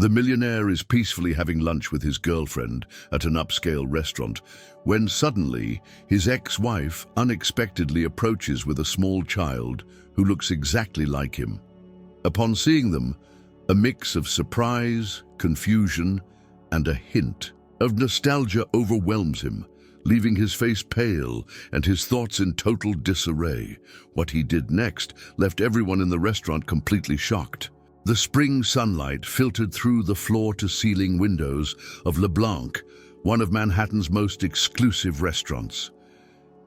The millionaire is peacefully having lunch with his girlfriend at an upscale restaurant when suddenly his ex-wife unexpectedly approaches with a small child who looks exactly like him. Upon seeing them, a mix of surprise, confusion, and a hint of nostalgia overwhelms him, leaving his face pale and his thoughts in total disarray. What he did next left everyone in the restaurant completely shocked. The spring sunlight filtered through the floor-to-ceiling windows of Le Blanc, one of Manhattan's most exclusive restaurants.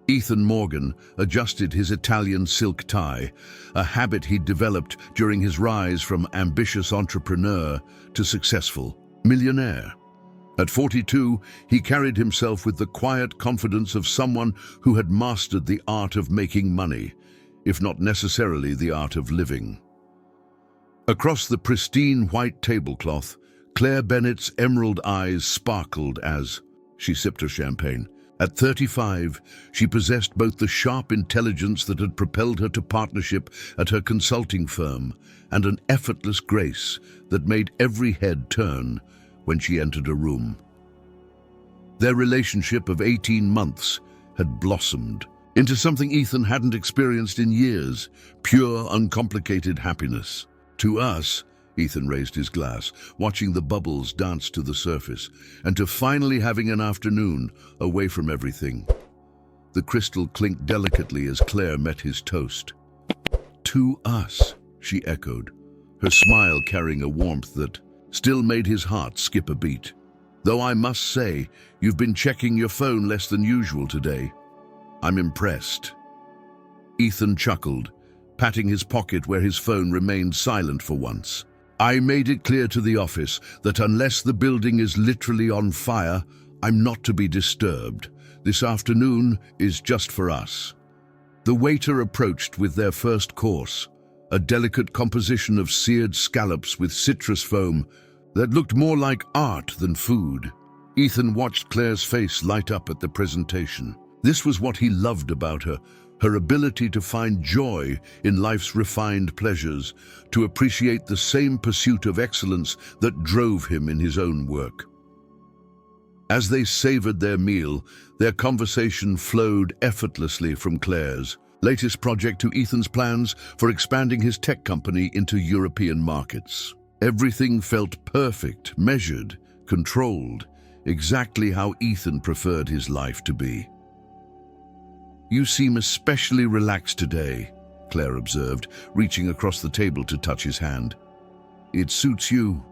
Ethan Morgan adjusted his Italian silk tie, a habit he'd developed during his rise from ambitious entrepreneur to successful millionaire. At 42, he carried himself with the quiet confidence of someone who had mastered the art of making money, if not necessarily the art of living. Across the pristine white tablecloth, Claire Bennett's emerald eyes sparkled as she sipped her champagne. At 35, she possessed both the sharp intelligence that had propelled her to partnership at her consulting firm and an effortless grace that made every head turn when she entered a room. Their relationship of 18 months had blossomed into something Ethan hadn't experienced in years, pure, uncomplicated happiness. To us, Ethan raised his glass, watching the bubbles dance to the surface, and to finally having an afternoon away from everything. The crystal clinked delicately as Claire met his toast. To us, she echoed, her smile carrying a warmth that still made his heart skip a beat. Though I must say, you've been checking your phone less than usual today. I'm impressed. Ethan chuckled, patting his pocket where his phone remained silent for once. I made it clear to the office that unless the building is literally on fire, I'm not to be disturbed. This afternoon is just for us. The waiter approached with their first course, a delicate composition of seared scallops with citrus foam that looked more like art than food. Ethan watched Claire's face light up at the presentation. This was what he loved about her, her ability to find joy in life's refined pleasures, to appreciate the same pursuit of excellence that drove him in his own work. As they savored their meal, their conversation flowed effortlessly from Claire's latest project to Ethan's plans for expanding his tech company into European markets. Everything felt perfect, measured, controlled, exactly how Ethan preferred his life to be. You seem especially relaxed today, Claire observed, reaching across the table to touch his hand. It suits you.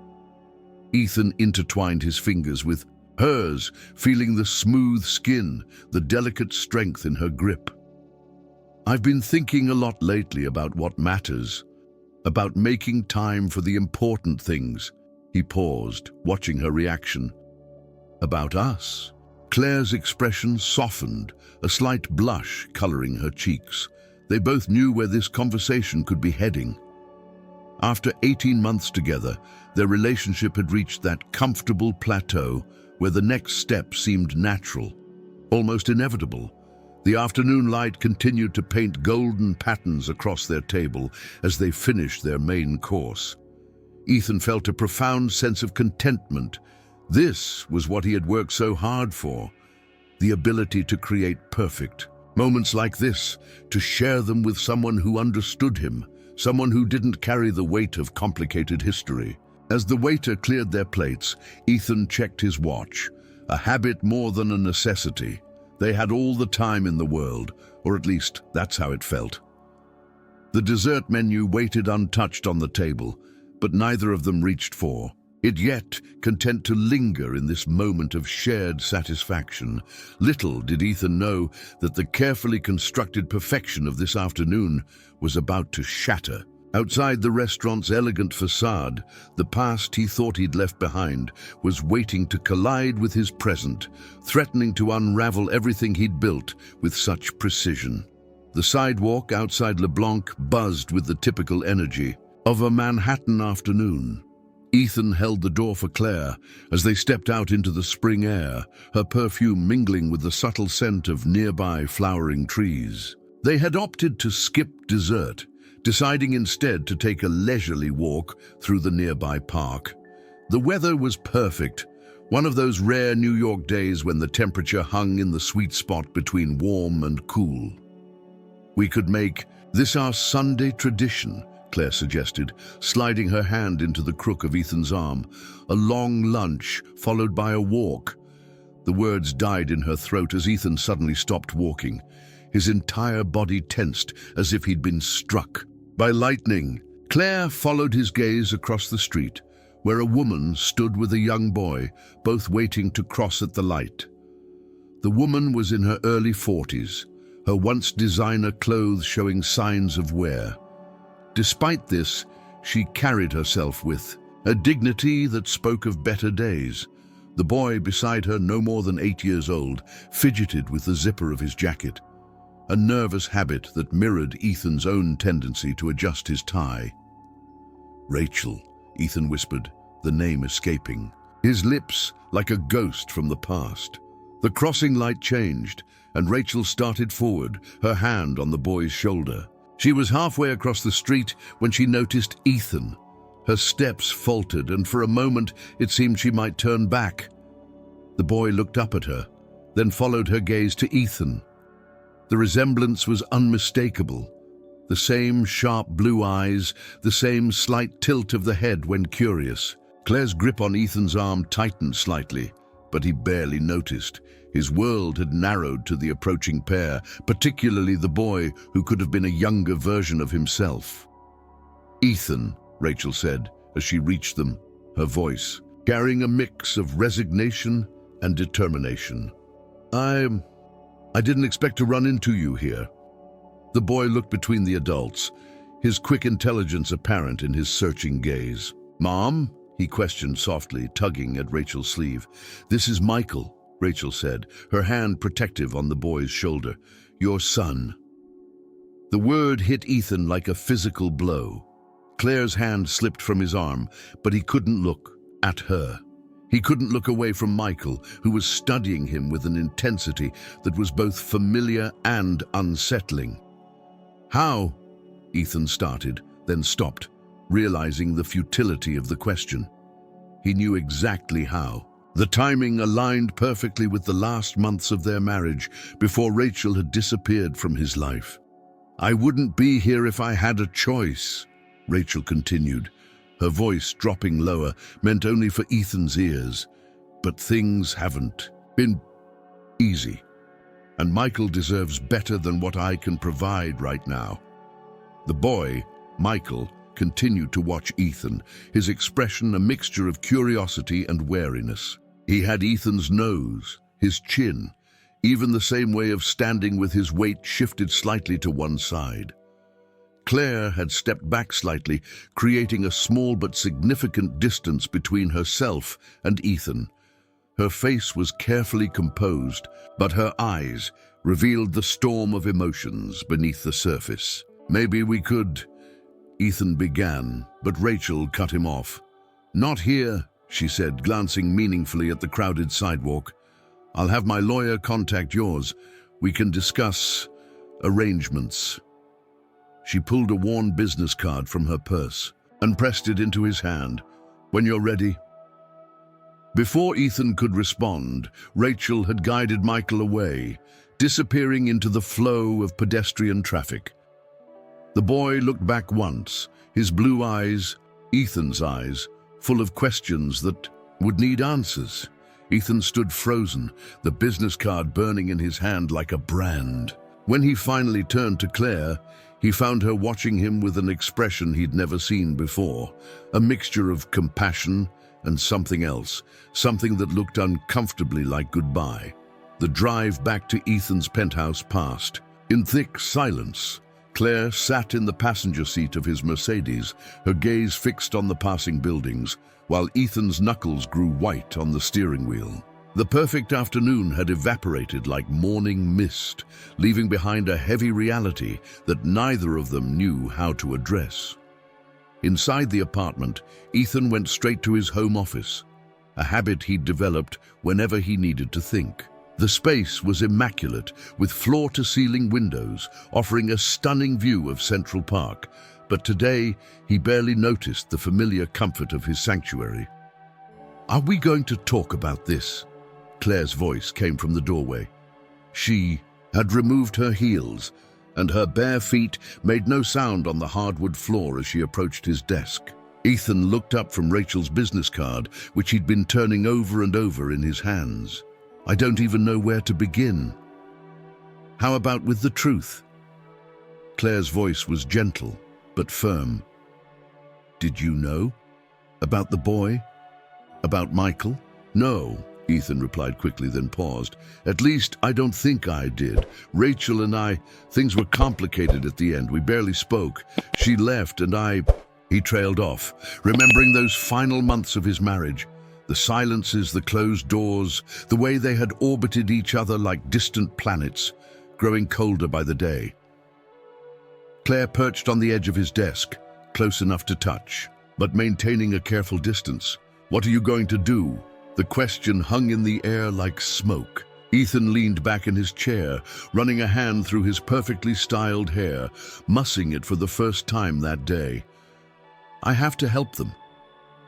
Ethan intertwined his fingers with hers, feeling the smooth skin, the delicate strength in her grip. I've been thinking a lot lately about what matters, about making time for the important things. He paused, watching her reaction. About us. Claire's expression softened, a slight blush coloring her cheeks. They both knew where this conversation could be heading. After 18 months together, their relationship had reached that comfortable plateau where the next step seemed natural, almost inevitable. The afternoon light continued to paint golden patterns across their table as they finished their main course. Ethan felt a profound sense of contentment. This was what he had worked so hard for, the ability to create perfect moments like this, to share them with someone who understood him, someone who didn't carry the weight of complicated history. As the waiter cleared their plates, Ethan checked his watch, a habit more than a necessity. They had all the time in the world, or at least that's how it felt. The dessert menu waited untouched on the table, but neither of them reached for it yet, content to linger in this moment of shared satisfaction. Little did Ethan know that the carefully constructed perfection of this afternoon was about to shatter. Outside the restaurant's elegant facade, the past he thought he'd left behind was waiting to collide with his present, threatening to unravel everything he'd built with such precision. The sidewalk outside Le Blanc buzzed with the typical energy of a Manhattan afternoon. Ethan held the door for Claire as they stepped out into the spring air, her perfume mingling with the subtle scent of nearby flowering trees. They had opted to skip dessert, deciding instead to take a leisurely walk through the nearby park. The weather was perfect, one of those rare New York days when the temperature hung in the sweet spot between warm and cool. "We could make this our Sunday tradition," Claire suggested, sliding her hand into the crook of Ethan's arm. "A long lunch, followed by a walk." The words died in her throat as Ethan suddenly stopped walking. His entire body tensed as if he'd been struck by lightning. Claire followed his gaze across the street, where a woman stood with a young boy, both waiting to cross at the light. The woman was in her early 40s, her once designer clothes showing signs of wear. Despite this, she carried herself with a dignity that spoke of better days. The boy beside her, no more than 8 years old, fidgeted with the zipper of his jacket, a nervous habit that mirrored Ethan's own tendency to adjust his tie. "Rachel," Ethan whispered, the name escaping, his lips like a ghost from the past. The crossing light changed, and Rachel started forward, her hand on the boy's shoulder. She was halfway across the street when she noticed Ethan. Her steps faltered, and for a moment it seemed she might turn back. The boy looked up at her, then followed her gaze to Ethan. The resemblance was unmistakable. The same sharp blue eyes, the same slight tilt of the head when curious. Claire's grip on Ethan's arm tightened slightly, but he barely noticed. His world had narrowed to the approaching pair, particularly the boy who could have been a younger version of himself. "Ethan," Rachel said as she reached them, her voice carrying a mix of resignation and determination. I didn't expect to run into you here." The boy looked between the adults, his quick intelligence apparent in his searching gaze. "Mom?" he questioned softly, tugging at Rachel's sleeve. "This is Michael," Rachel said, her hand protective on the boy's shoulder. "Your son." The word hit Ethan like a physical blow. Claire's hand slipped from his arm, but he couldn't look at her. He couldn't look away from Michael, who was studying him with an intensity that was both familiar and unsettling. "How?" Ethan started, then stopped, realizing the futility of the question. He knew exactly how. The timing aligned perfectly with the last months of their marriage, before Rachel had disappeared from his life. "I wouldn't be here if I had a choice," Rachel continued, her voice dropping lower, meant only for Ethan's ears. "But things haven't been easy, and Michael deserves better than what I can provide right now." The boy, Michael, continued to watch Ethan, his expression a mixture of curiosity and wariness. He had Ethan's nose, his chin, even the same way of standing with his weight shifted slightly to one side. Claire had stepped back slightly, creating a small but significant distance between herself and Ethan. Her face was carefully composed, but her eyes revealed the storm of emotions beneath the surface. "Maybe we could," Ethan began, but Rachel cut him off. "Not here," she said, glancing meaningfully at the crowded sidewalk. "I'll have my lawyer contact yours. We can discuss arrangements." She pulled a worn business card from her purse and pressed it into his hand. "When you're ready." Before Ethan could respond, Rachel had guided Michael away, disappearing into the flow of pedestrian traffic. The boy looked back once, his blue eyes, Ethan's eyes, full of questions that would need answers. Ethan stood frozen, the business card burning in his hand like a brand. When he finally turned to Claire, he found her watching him with an expression he'd never seen before, a mixture of compassion and something else, something that looked uncomfortably like goodbye. The drive back to Ethan's penthouse passed. In thick silence, Claire sat in the passenger seat of his Mercedes, her gaze fixed on the passing buildings, while Ethan's knuckles grew white on the steering wheel. The perfect afternoon had evaporated like morning mist, leaving behind a heavy reality that neither of them knew how to address. Inside the apartment, Ethan went straight to his home office, a habit he'd developed whenever he needed to think. The space was immaculate, with floor-to-ceiling windows, offering a stunning view of Central Park, but today he barely noticed the familiar comfort of his sanctuary. Are we going to talk about this? Claire's voice came from the doorway. She had removed her heels, and her bare feet made no sound on the hardwood floor as she approached his desk. Ethan looked up from Rachel's business card, which he'd been turning over and over in his hands. I don't even know where to begin. How about with the truth? Claire's voice was gentle, but firm. Did you know? About the boy? About Michael? No, Ethan replied quickly, then paused. At least, I don't think I did. Rachel and I, things were complicated at the end. We barely spoke. She left and He trailed off, remembering those final months of his marriage. The silences, the closed doors, the way they had orbited each other like distant planets, growing colder by the day. Claire perched on the edge of his desk, close enough to touch, but maintaining a careful distance. What are you going to do? The question hung in the air like smoke. Ethan leaned back in his chair, running a hand through his perfectly styled hair, mussing it for the first time that day. I have to help them.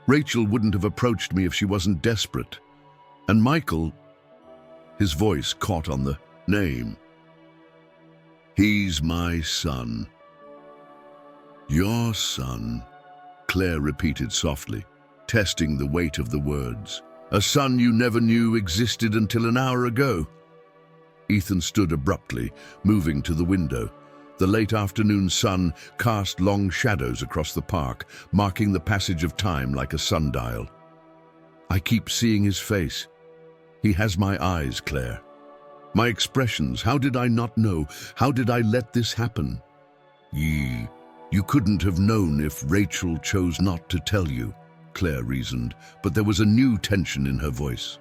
Rachel wouldn't have approached me if she wasn't desperate. And Michael, his voice caught on the name. He's my son. Your son, Claire repeated softly, testing the weight of the words. A son you never knew existed until an hour ago. Ethan stood abruptly, moving to the window. The late afternoon sun cast long shadows across the park, marking the passage of time like a sundial. I keep seeing his face. He has my eyes, Claire. My expressions, how did I not know? How did I let this happen? You couldn't have known if Rachel chose not to tell you, Claire reasoned, but there was a new tension in her voice.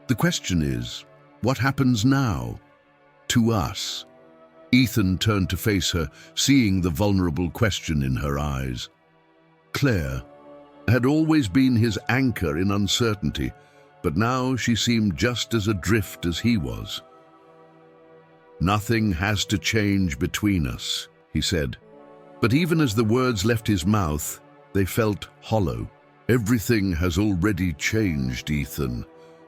The question is, what happens now? To us? Ethan turned to face her, seeing the vulnerable question in her eyes. Claire had always been his anchor in uncertainty, but now she seemed just as adrift as he was. Nothing has to change between us, he said. But even as the words left his mouth, they felt hollow. Everything has already changed, Ethan.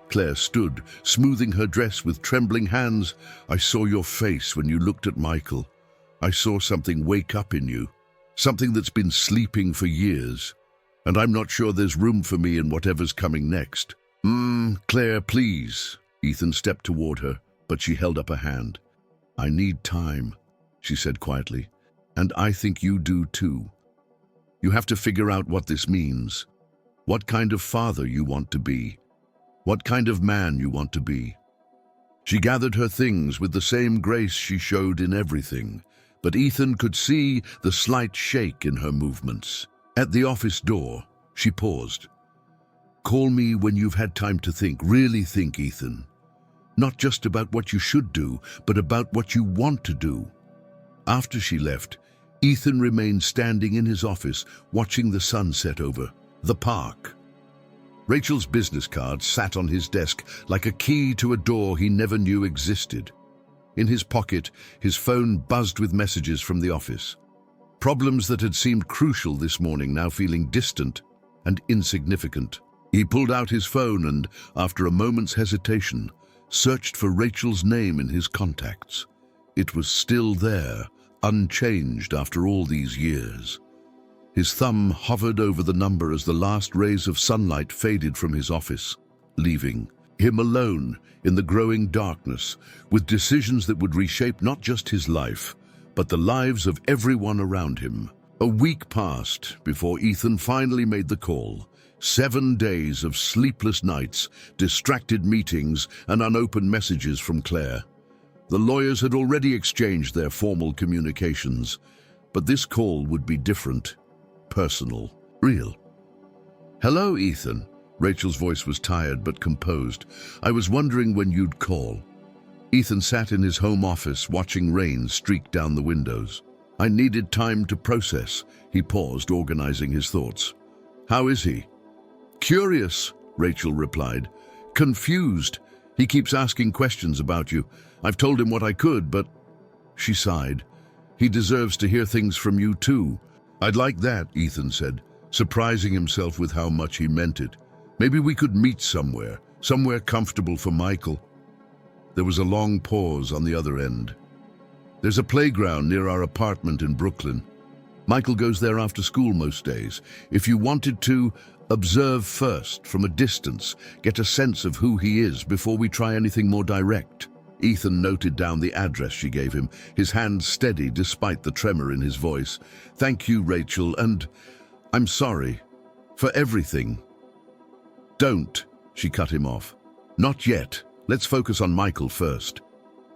Claire stood, smoothing her dress with trembling hands. I saw your face when you looked at Michael. I saw something wake up in you, something that's been sleeping for years. And I'm not sure there's room for me in whatever's coming next. Claire, please. Ethan stepped toward her, but she held up a hand. I need time, she said quietly. And I think you do too. You have to figure out what this means. What kind of father you want to be. What kind of man you want to be. She gathered her things with the same grace she showed in everything, but Ethan could see the slight shake in her movements. At the office door, she paused. Call me when you've had time to think, really think, Ethan. Not just about what you should do, but about what you want to do. After she left, Ethan remained standing in his office, watching the sun set over the park. Rachel's business card sat on his desk like a key to a door he never knew existed. In his pocket, his phone buzzed with messages from the office. Problems that had seemed crucial this morning now feeling distant and insignificant. He pulled out his phone and, after a moment's hesitation, searched for Rachel's name in his contacts. It was still there, unchanged after all these years. His thumb hovered over the number as the last rays of sunlight faded from his office, leaving him alone in the growing darkness with decisions that would reshape not just his life, but the lives of everyone around him. A week passed before Ethan finally made the call. 7 days of sleepless nights, distracted meetings, and unopened messages from Claire. The lawyers had already exchanged their formal communications, but this call would be different. Personal, real. Hello, Ethan. Rachel's voice was tired but composed. I was wondering when you'd call. Ethan sat in his home office watching rain streak down the windows. I needed time to process. He paused, organizing his thoughts. How is he? Curious, Rachel replied. Confused. He keeps asking questions about you. I've told him what I could, but... She sighed. He deserves to hear things from you, too. I'd like that, Ethan said, surprising himself with how much he meant it. Maybe we could meet somewhere comfortable for Michael. There was a long pause on the other end. There's a playground near our apartment in Brooklyn. Michael goes there after school most days. If you wanted to, observe first, from a distance, get a sense of who he is before we try anything more direct. Ethan noted down the address she gave him, his hand steady despite the tremor in his voice. Thank you, Rachel, and I'm sorry for everything. Don't, she cut him off. Not yet. Let's focus on Michael first.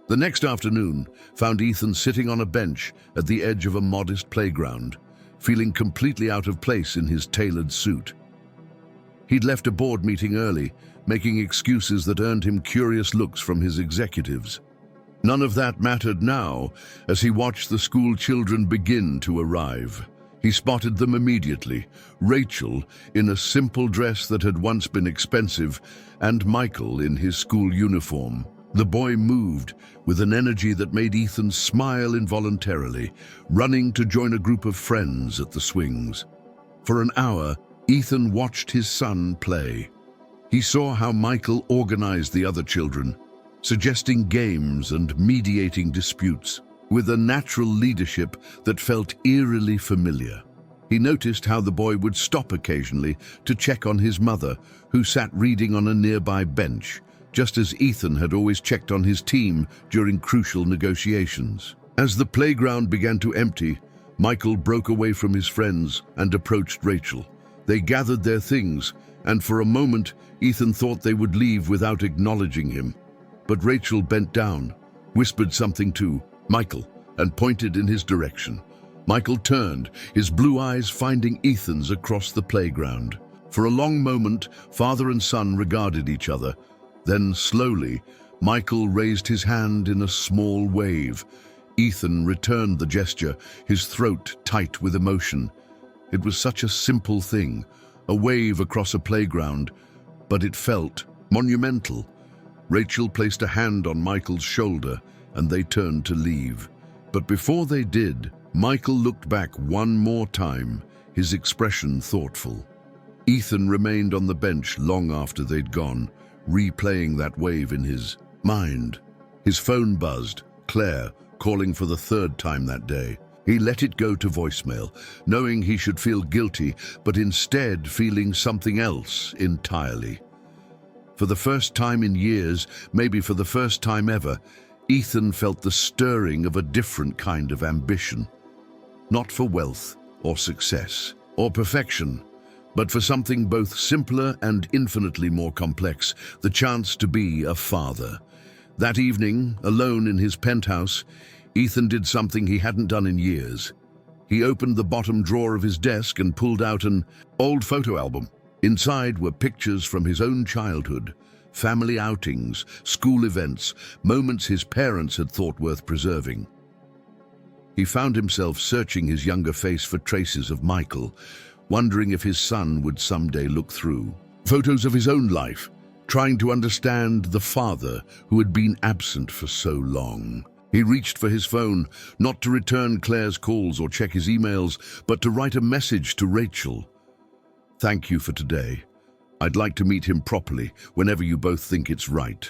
The next afternoon found Ethan sitting on a bench at the edge of a modest playground, feeling completely out of place in his tailored suit. He'd left a board meeting early, making excuses that earned him curious looks from his executives. None of that mattered now as he watched the school children begin to arrive. He spotted them immediately, Rachel in a simple dress that had once been expensive, and Michael in his school uniform. The boy moved with an energy that made Ethan smile involuntarily, running to join a group of friends at the swings. For an hour, Ethan watched his son play. He saw how Michael organized the other children, suggesting games and mediating disputes, with a natural leadership that felt eerily familiar. He noticed how the boy would stop occasionally to check on his mother, who sat reading on a nearby bench, just as Ethan had always checked on his team during crucial negotiations. As the playground began to empty, Michael broke away from his friends and approached Rachel. They gathered their things, and for a moment, Ethan thought they would leave without acknowledging him. But Rachel bent down, whispered something to Michael, and pointed in his direction. Michael turned, his blue eyes finding Ethan's across the playground. For a long moment, father and son regarded each other. Then, slowly, Michael raised his hand in a small wave. Ethan returned the gesture, his throat tight with emotion. It was such a simple thing, a wave across a playground, but it felt monumental. Rachel placed a hand on Michael's shoulder, and they turned to leave. But before they did, Michael looked back one more time, his expression thoughtful. Ethan remained on the bench long after they'd gone, replaying that wave in his mind. His phone buzzed, Claire calling for the third time that day. He let it go to voicemail, knowing he should feel guilty, but instead feeling something else entirely. For the first time in years, maybe for the first time ever, Ethan felt the stirring of a different kind of ambition. Not for wealth or success or perfection, but for something both simpler and infinitely more complex, the chance to be a father. That evening, alone in his penthouse, Ethan did something he hadn't done in years. He opened the bottom drawer of his desk and pulled out an old photo album. Inside were pictures from his own childhood, family outings, school events, moments his parents had thought worth preserving. He found himself searching his younger face for traces of Michael, wondering if his son would someday look through photos of his own life, trying to understand the father who had been absent for so long. He reached for his phone, not to return Claire's calls or check his emails, but to write a message to Rachel. Thank you for today. I'd like to meet him properly whenever you both think it's right.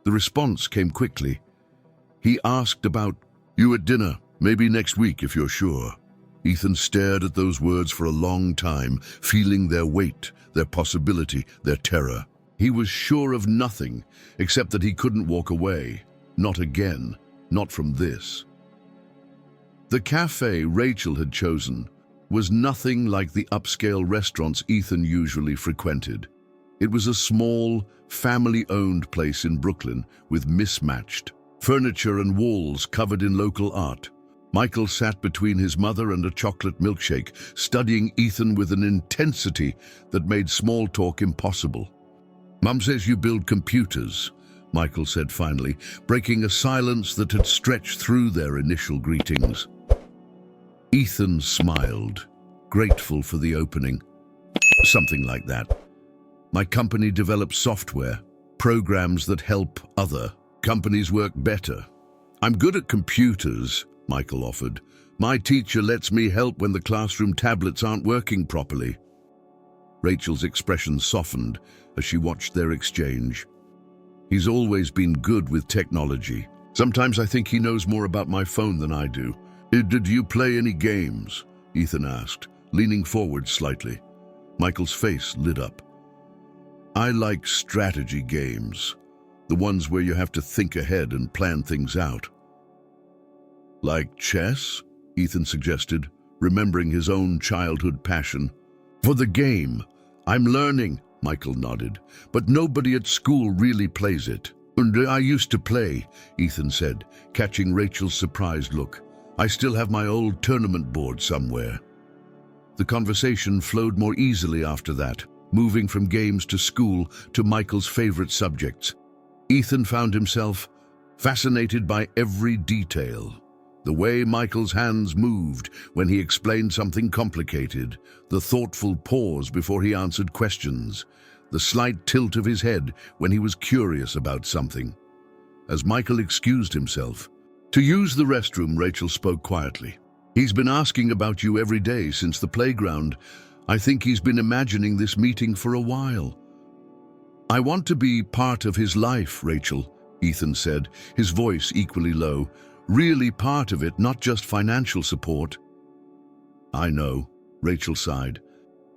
The response came quickly. He asked about you at dinner, maybe next week if you're sure. Ethan stared at those words for a long time, feeling their weight, their possibility, their terror. He was sure of nothing, except that he couldn't walk away. Not again, not from this. The cafe Rachel had chosen was nothing like the upscale restaurants Ethan usually frequented. It was a small, family-owned place in Brooklyn with mismatched furniture and walls covered in local art. Michael sat between his mother and a chocolate milkshake, studying Ethan with an intensity that made small talk impossible. Mum says you build computers, Michael said finally, breaking a silence that had stretched through their initial greetings. Ethan smiled, grateful for the opening. Something like that. My company develops software, programs that help other companies work better. I'm good at computers, Michael offered. My teacher lets me help when the classroom tablets aren't working properly. Rachel's expression softened as she watched their exchange. He's always been good with technology. Sometimes I think he knows more about my phone than I do. Did you play any games? Ethan asked, leaning forward slightly. Michael's face lit up. I like strategy games, the ones where you have to think ahead and plan things out. Like chess? Ethan suggested, remembering his own childhood passion. For the game. I'm learning, Michael nodded, but nobody at school really plays it. And I used to play, Ethan said, catching Rachel's surprised look. I still have my old tournament board somewhere. The conversation flowed more easily after that, moving from games to school to Michael's favorite subjects. Ethan found himself fascinated by every detail. The way Michael's hands moved when he explained something complicated, the thoughtful pause before he answered questions, the slight tilt of his head when he was curious about something. As Michael excused himself, to use the restroom, Rachel spoke quietly. He's been asking about you every day since the playground. I think he's been imagining this meeting for a while. I want to be part of his life, Rachel, Ethan said, his voice equally low. Really part of it, not just financial support. I know, Rachel sighed.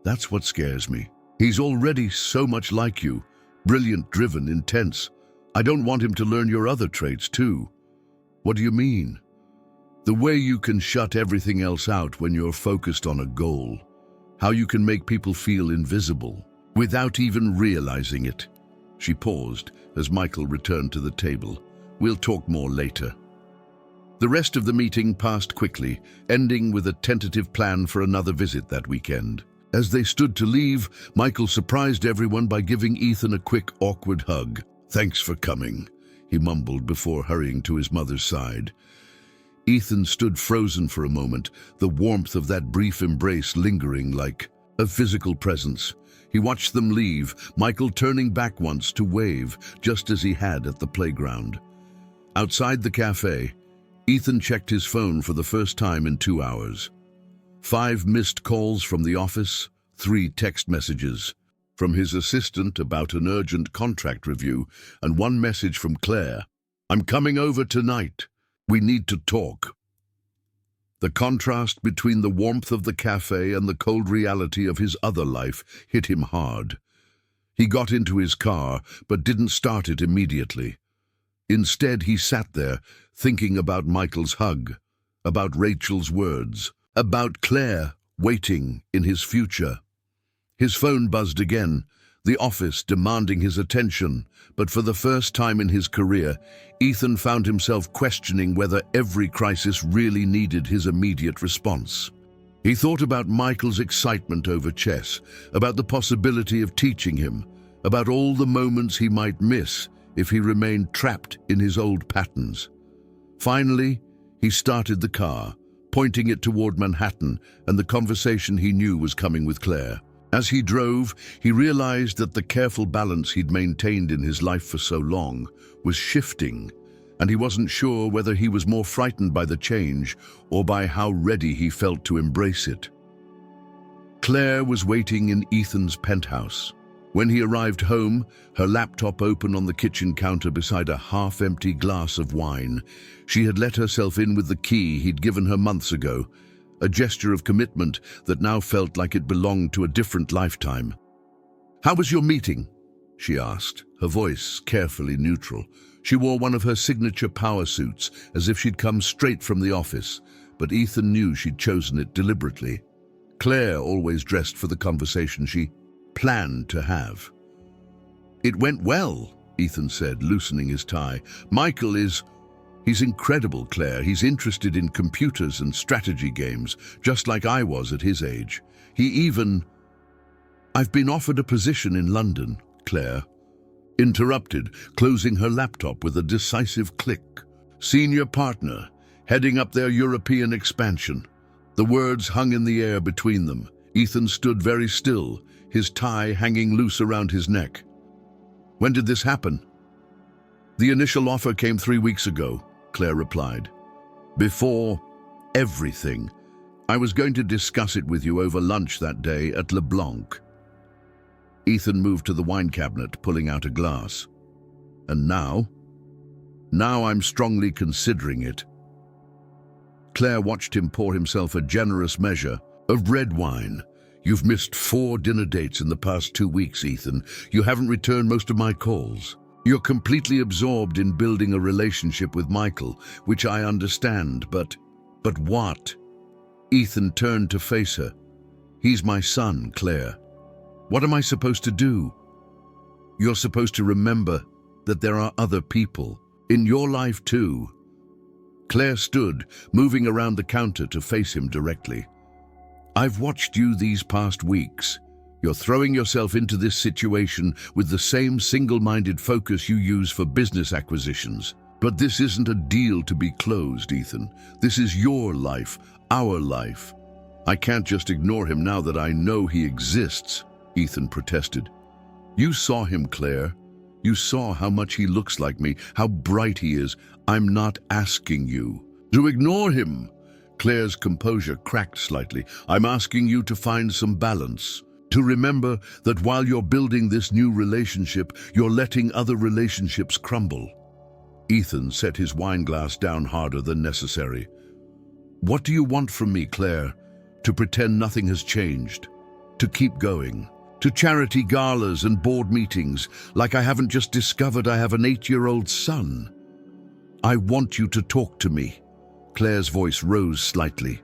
That's what scares me. He's already so much like you, brilliant, driven, intense. I don't want him to learn your other traits too. What do you mean? The way you can shut everything else out when you're focused on a goal. How you can make people feel invisible without even realizing it. She paused as Michael returned to the table. We'll talk more later. The rest of the meeting passed quickly, ending with a tentative plan for another visit that weekend. As they stood to leave, Michael surprised everyone by giving Ethan a quick, awkward hug. Thanks for coming, he mumbled before hurrying to his mother's side. Ethan stood frozen for a moment, the warmth of that brief embrace lingering like a physical presence. He watched them leave, Michael turning back once to wave, just as he had at the playground. Outside the cafe, Ethan checked his phone for the first time in 2 hours. 5 missed calls from the office, 3 text messages from his assistant about an urgent contract review, and 1 message from Claire. I'm coming over tonight. We need to talk. The contrast between the warmth of the cafe and the cold reality of his other life hit him hard. He got into his car, but didn't start it immediately. Instead, he sat there, thinking about Michael's hug, about Rachel's words, about Claire waiting in his future. His phone buzzed again, the office demanding his attention, but for the first time in his career, Ethan found himself questioning whether every crisis really needed his immediate response. He thought about Michael's excitement over chess, about the possibility of teaching him, about all the moments he might miss if he remained trapped in his old patterns. Finally, he started the car, pointing it toward Manhattan and the conversation he knew was coming with Claire. As he drove, he realized that the careful balance he'd maintained in his life for so long was shifting, and he wasn't sure whether he was more frightened by the change or by how ready he felt to embrace it. Claire was waiting in Ethan's penthouse. When he arrived home, her laptop open on the kitchen counter beside a half-empty glass of wine, she had let herself in with the key he'd given her months ago, a gesture of commitment that now felt like it belonged to a different lifetime. "How was your meeting?" she asked, her voice carefully neutral. She wore one of her signature power suits, as if she'd come straight from the office, but Ethan knew she'd chosen it deliberately. Claire always dressed for the conversation she planned to have. "It went well," Ethan said, loosening his tie. He's incredible, Claire. He's interested in computers and strategy games, just like I was at his age. I've been offered a position in London," Claire interrupted, closing her laptop with a decisive click. "Senior partner, heading up their European expansion." The words hung in the air between them. Ethan stood very still, his tie hanging loose around his neck. "When did this happen?" "The initial offer came 3 weeks ago," Claire replied. "Before everything. I was going to discuss it with you over lunch that day at LeBlanc." Ethan moved to the wine cabinet, pulling out a glass. And now? Now I'm strongly considering it. Claire watched him pour himself a generous measure of red wine. You've missed 4 dinner dates in the past 2 weeks, Ethan. You haven't returned most of my calls. You're completely absorbed in building a relationship with Michael, which I understand, but what? Ethan turned to face her. He's my son, Claire. What am I supposed to do? You're supposed to remember that there are other people in your life too. Claire stood, moving around the counter to face him directly. I've watched you these past weeks. You're throwing yourself into this situation with the same single-minded focus you use for business acquisitions. But this isn't a deal to be closed, Ethan. This is your life, our life. I can't just ignore him now that I know he exists, Ethan protested. You saw him, Claire. You saw how much he looks like me, how bright he is. I'm not asking you to ignore him. Claire's composure cracked slightly. I'm asking you to find some balance, to remember that while you're building this new relationship, you're letting other relationships crumble. Ethan set his wine glass down harder than necessary. What do you want from me, Claire? To pretend nothing has changed? To keep going? To charity galas and board meetings, like I haven't just discovered I have an 8-year-old son? I want you to talk to me. Claire's voice rose slightly.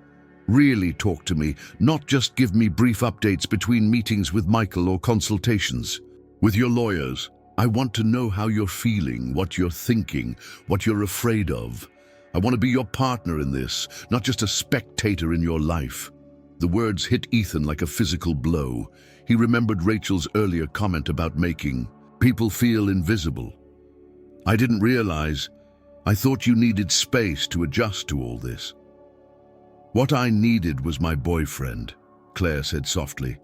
Really talk to me, not just give me brief updates between meetings with Michael or consultations with your lawyers. I want to know how you're feeling, what you're thinking, what you're afraid of. I want to be your partner in this, not just a spectator in your life. The words hit Ethan like a physical blow. He remembered Rachel's earlier comment about making people feel invisible. I didn't realize. I thought you needed space to adjust to all this. What I needed was my boyfriend, Claire said softly.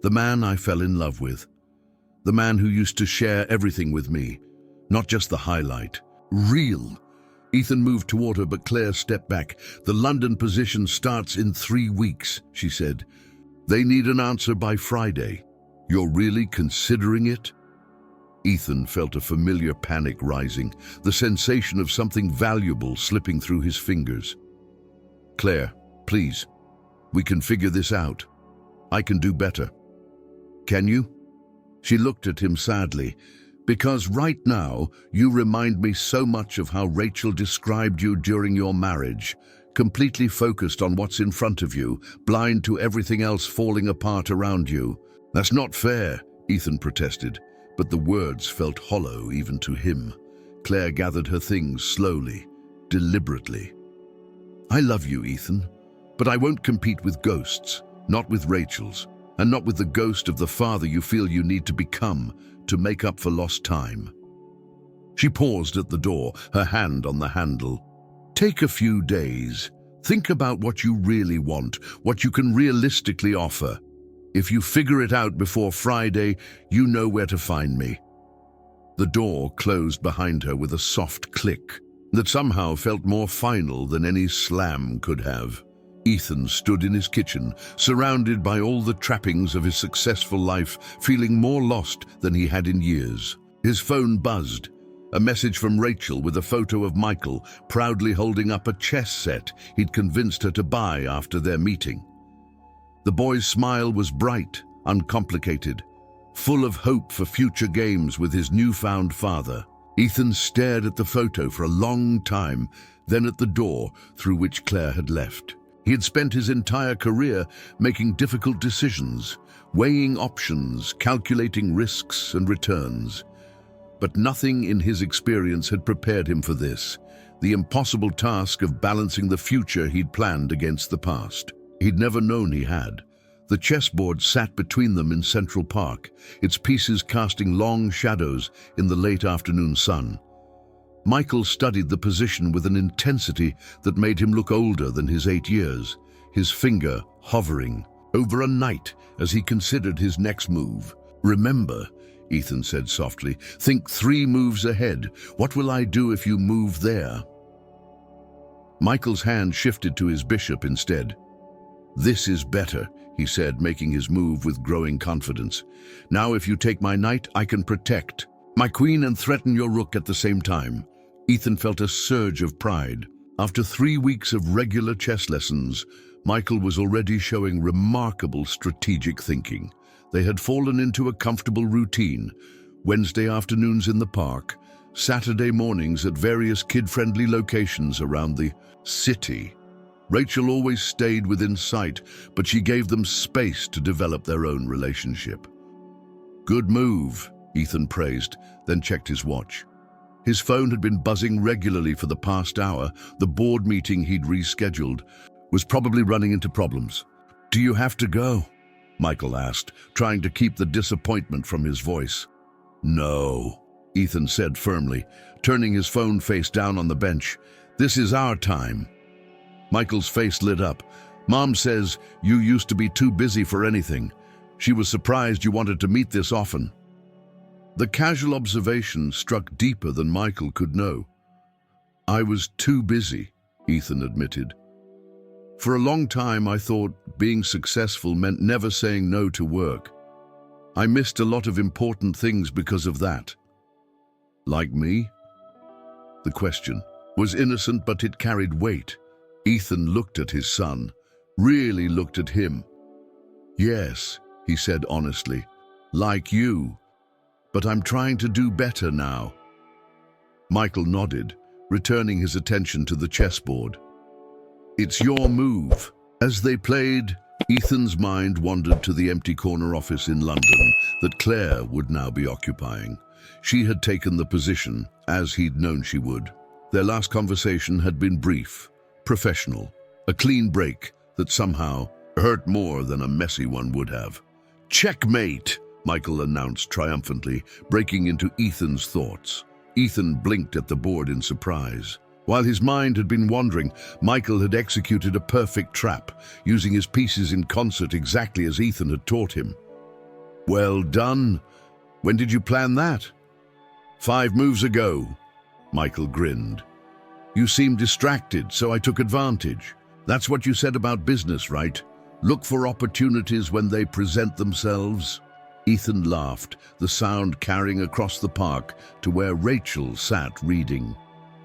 The man I fell in love with. The man who used to share everything with me, not just the highlight. Real. Ethan moved toward her, but Claire stepped back. The London position starts in 3 weeks, she said. They need an answer by Friday. You're really considering it? Ethan felt a familiar panic rising, the sensation of something valuable slipping through his fingers. Claire, please, we can figure this out. I can do better. Can you? She looked at him sadly. Because right now, you remind me so much of how Rachel described you during your marriage, completely focused on what's in front of you, blind to everything else falling apart around you. That's not fair, Ethan protested, but the words felt hollow even to him. Claire gathered her things slowly, deliberately. I love you, Ethan, but I won't compete with ghosts, not with Rachel's, and not with the ghost of the father you feel you need to become to make up for lost time. She paused at the door, her hand on the handle. Take a few days. Think about what you really want, what you can realistically offer. If you figure it out before Friday, you know where to find me. The door closed behind her with a soft click that somehow felt more final than any slam could have. Ethan stood in his kitchen, surrounded by all the trappings of his successful life, feeling more lost than he had in years. His phone buzzed. A message from Rachel with a photo of Michael proudly holding up a chess set he'd convinced her to buy after their meeting. The boy's smile was bright, uncomplicated, full of hope for future games with his newfound father. Ethan stared at the photo for a long time, then at the door through which Claire had left. He had spent his entire career making difficult decisions, weighing options, calculating risks and returns. But nothing in his experience had prepared him for this, the impossible task of balancing the future he'd planned against the past. He'd never known he had. The chessboard sat between them in Central Park, its pieces casting long shadows in the late afternoon sun. Michael studied the position with an intensity that made him look older than his 8 years, his finger hovering over a knight as he considered his next move. Remember, Ethan said softly, think 3 moves ahead. What will I do if you move there? Michael's hand shifted to his bishop instead. "This is better," he said, making his move with growing confidence. "Now if you take my knight, I can protect my queen and threaten your rook at the same time." Ethan felt a surge of pride. After 3 weeks of regular chess lessons, Michael was already showing remarkable strategic thinking. They had fallen into a comfortable routine: Wednesday afternoons in the park, Saturday mornings at various kid-friendly locations around the city. Rachel always stayed within sight, but she gave them space to develop their own relationship. "Good move," Ethan praised, then checked his watch. His phone had been buzzing regularly for the past hour. The board meeting he'd rescheduled was probably running into problems. "Do you have to go?" Michael asked, trying to keep the disappointment from his voice. "No," Ethan said firmly, turning his phone face down on the bench. "This is our time." Michael's face lit up. "Mom says you used to be too busy for anything. She was surprised you wanted to meet this often." The casual observation struck deeper than Michael could know. "I was too busy," Ethan admitted. "For a long time I thought being successful meant never saying no to work. I missed a lot of important things because of that." "Like me?" The question was innocent, but it carried weight. Ethan looked at his son, really looked at him. "Yes," he said honestly, "like you. But I'm trying to do better now." Michael nodded, returning his attention to the chessboard. "It's your move." As they played, Ethan's mind wandered to the empty corner office in London that Claire would now be occupying. She had taken the position, as he'd known she would. Their last conversation had been brief, professional, a clean break that somehow hurt more than a messy one would have. "Checkmate," Michael announced triumphantly, breaking into Ethan's thoughts. Ethan blinked at the board in surprise. While his mind had been wandering, Michael had executed a perfect trap, using his pieces in concert exactly as Ethan had taught him. "Well done. When did you plan that?" "5 moves ago," Michael grinned. "You seemed distracted, so I took advantage. That's what you said about business, right? Look for opportunities when they present themselves." Ethan laughed, the sound carrying across the park to where Rachel sat reading.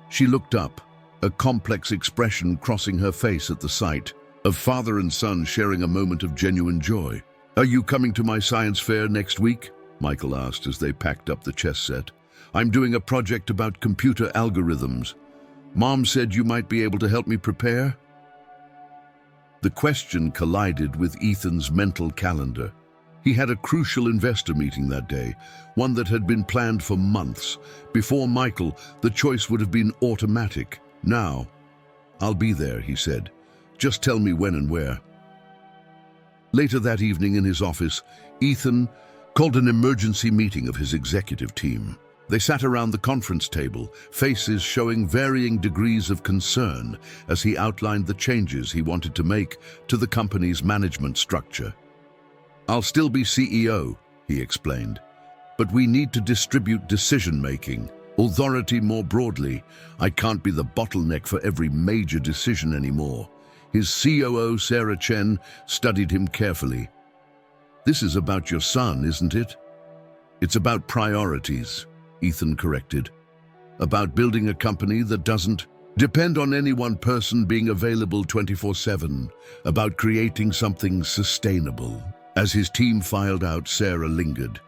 She looked up, a complex expression crossing her face at the sight of father and son sharing a moment of genuine joy. "Are you coming to my science fair next week?" Michael asked as they packed up the chess set. "I'm doing a project about computer algorithms. Mom said you might be able to help me prepare." The question collided with Ethan's mental calendar. He had a crucial investor meeting that day, one that had been planned for months. Before Michael, the choice would have been automatic. Now, "I'll be there," he said. "Just tell me when and where." Later that evening in his office, Ethan called an emergency meeting of his executive team. They sat around the conference table, faces showing varying degrees of concern as he outlined the changes he wanted to make to the company's management structure. "I'll still be CEO," he explained, "but we need to distribute decision-making, authority more broadly. I can't be the bottleneck for every major decision anymore." His COO, Sarah Chen, studied him carefully. "This is about your son, isn't it?" "It's about priorities," Ethan corrected. "About building a company that doesn't depend on any one person being available 24/7. About creating something sustainable." As his team filed out, Sarah lingered.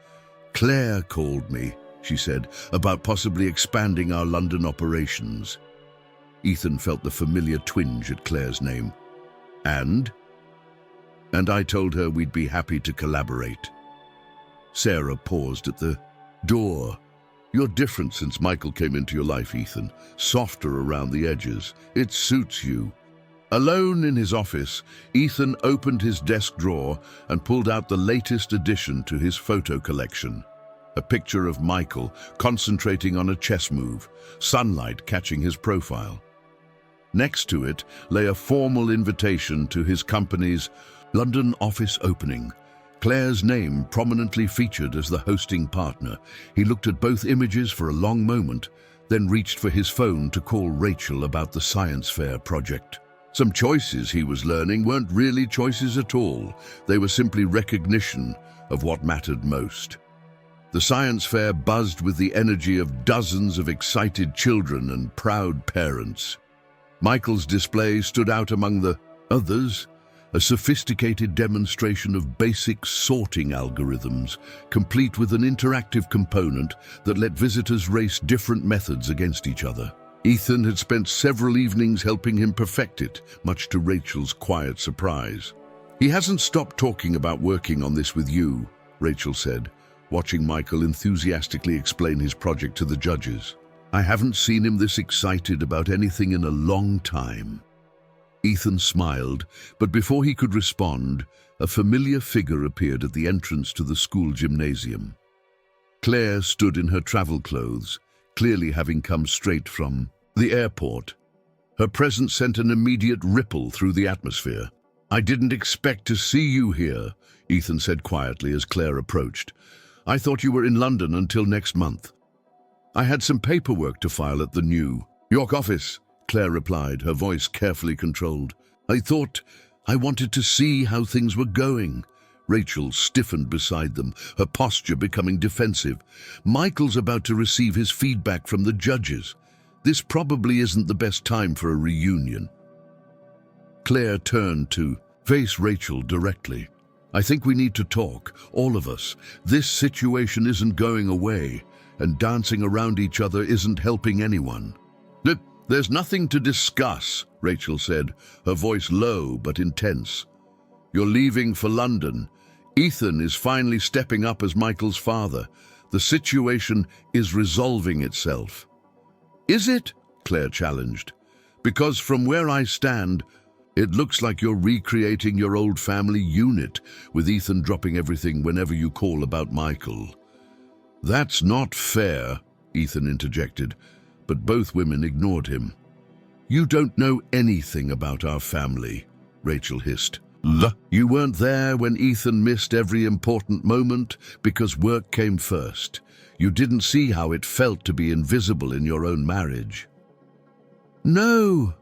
"Claire called me," she said, "about possibly expanding our London operations." Ethan felt the familiar twinge at Claire's name. And I told her we'd be happy to collaborate." Sarah paused at the door. "You're different since Michael came into your life, Ethan. Softer around the edges. It suits you." Alone in his office, Ethan opened his desk drawer and pulled out the latest addition to his photo collection. A picture of Michael concentrating on a chess move, sunlight catching his profile. Next to it lay a formal invitation to his company's London office opening. Claire's name prominently featured as the hosting partner. He looked at both images for a long moment, then reached for his phone to call Rachel about the science fair project. Some choices he was learning weren't really choices at all. They were simply recognition of what mattered most. The science fair buzzed with the energy of dozens of excited children and proud parents. Michael's display stood out among the others, a sophisticated demonstration of basic sorting algorithms, complete with an interactive component that let visitors race different methods against each other. Ethan had spent several evenings helping him perfect it, much to Rachel's quiet surprise. "He hasn't stopped talking about working on this with you," Rachel said, watching Michael enthusiastically explain his project to the judges. "I haven't seen him this excited about anything in a long time." Ethan smiled, but before he could respond, a familiar figure appeared at the entrance to the school gymnasium. Claire stood in her travel clothes, clearly having come straight from the airport. Her presence sent an immediate ripple through the atmosphere. "I didn't expect to see you here," Ethan said quietly as Claire approached. "I thought you were in London until next month." "I had some paperwork to file at the New York office," Claire replied, her voice carefully controlled. I wanted to see how things were going." Rachel stiffened beside them, her posture becoming defensive. "Michael's about to receive his feedback from the judges. This probably isn't the best time for a reunion." Claire turned to face Rachel directly. "I think we need to talk, all of us. This situation isn't going away, and dancing around each other isn't helping anyone." "There's nothing to discuss," Rachel said, her voice low but intense. "You're leaving for London. Ethan is finally stepping up as Michael's father. The situation is resolving itself." "Is it?" Claire challenged. "Because from where I stand, it looks like you're recreating your old family unit, with Ethan dropping everything whenever you call about Michael." "That's not fair," Ethan interjected, but both women ignored him. "You don't know anything about our family," Rachel hissed. "You weren't there when Ethan missed every important moment because work came first. You didn't see how it felt to be invisible in your own marriage." "No,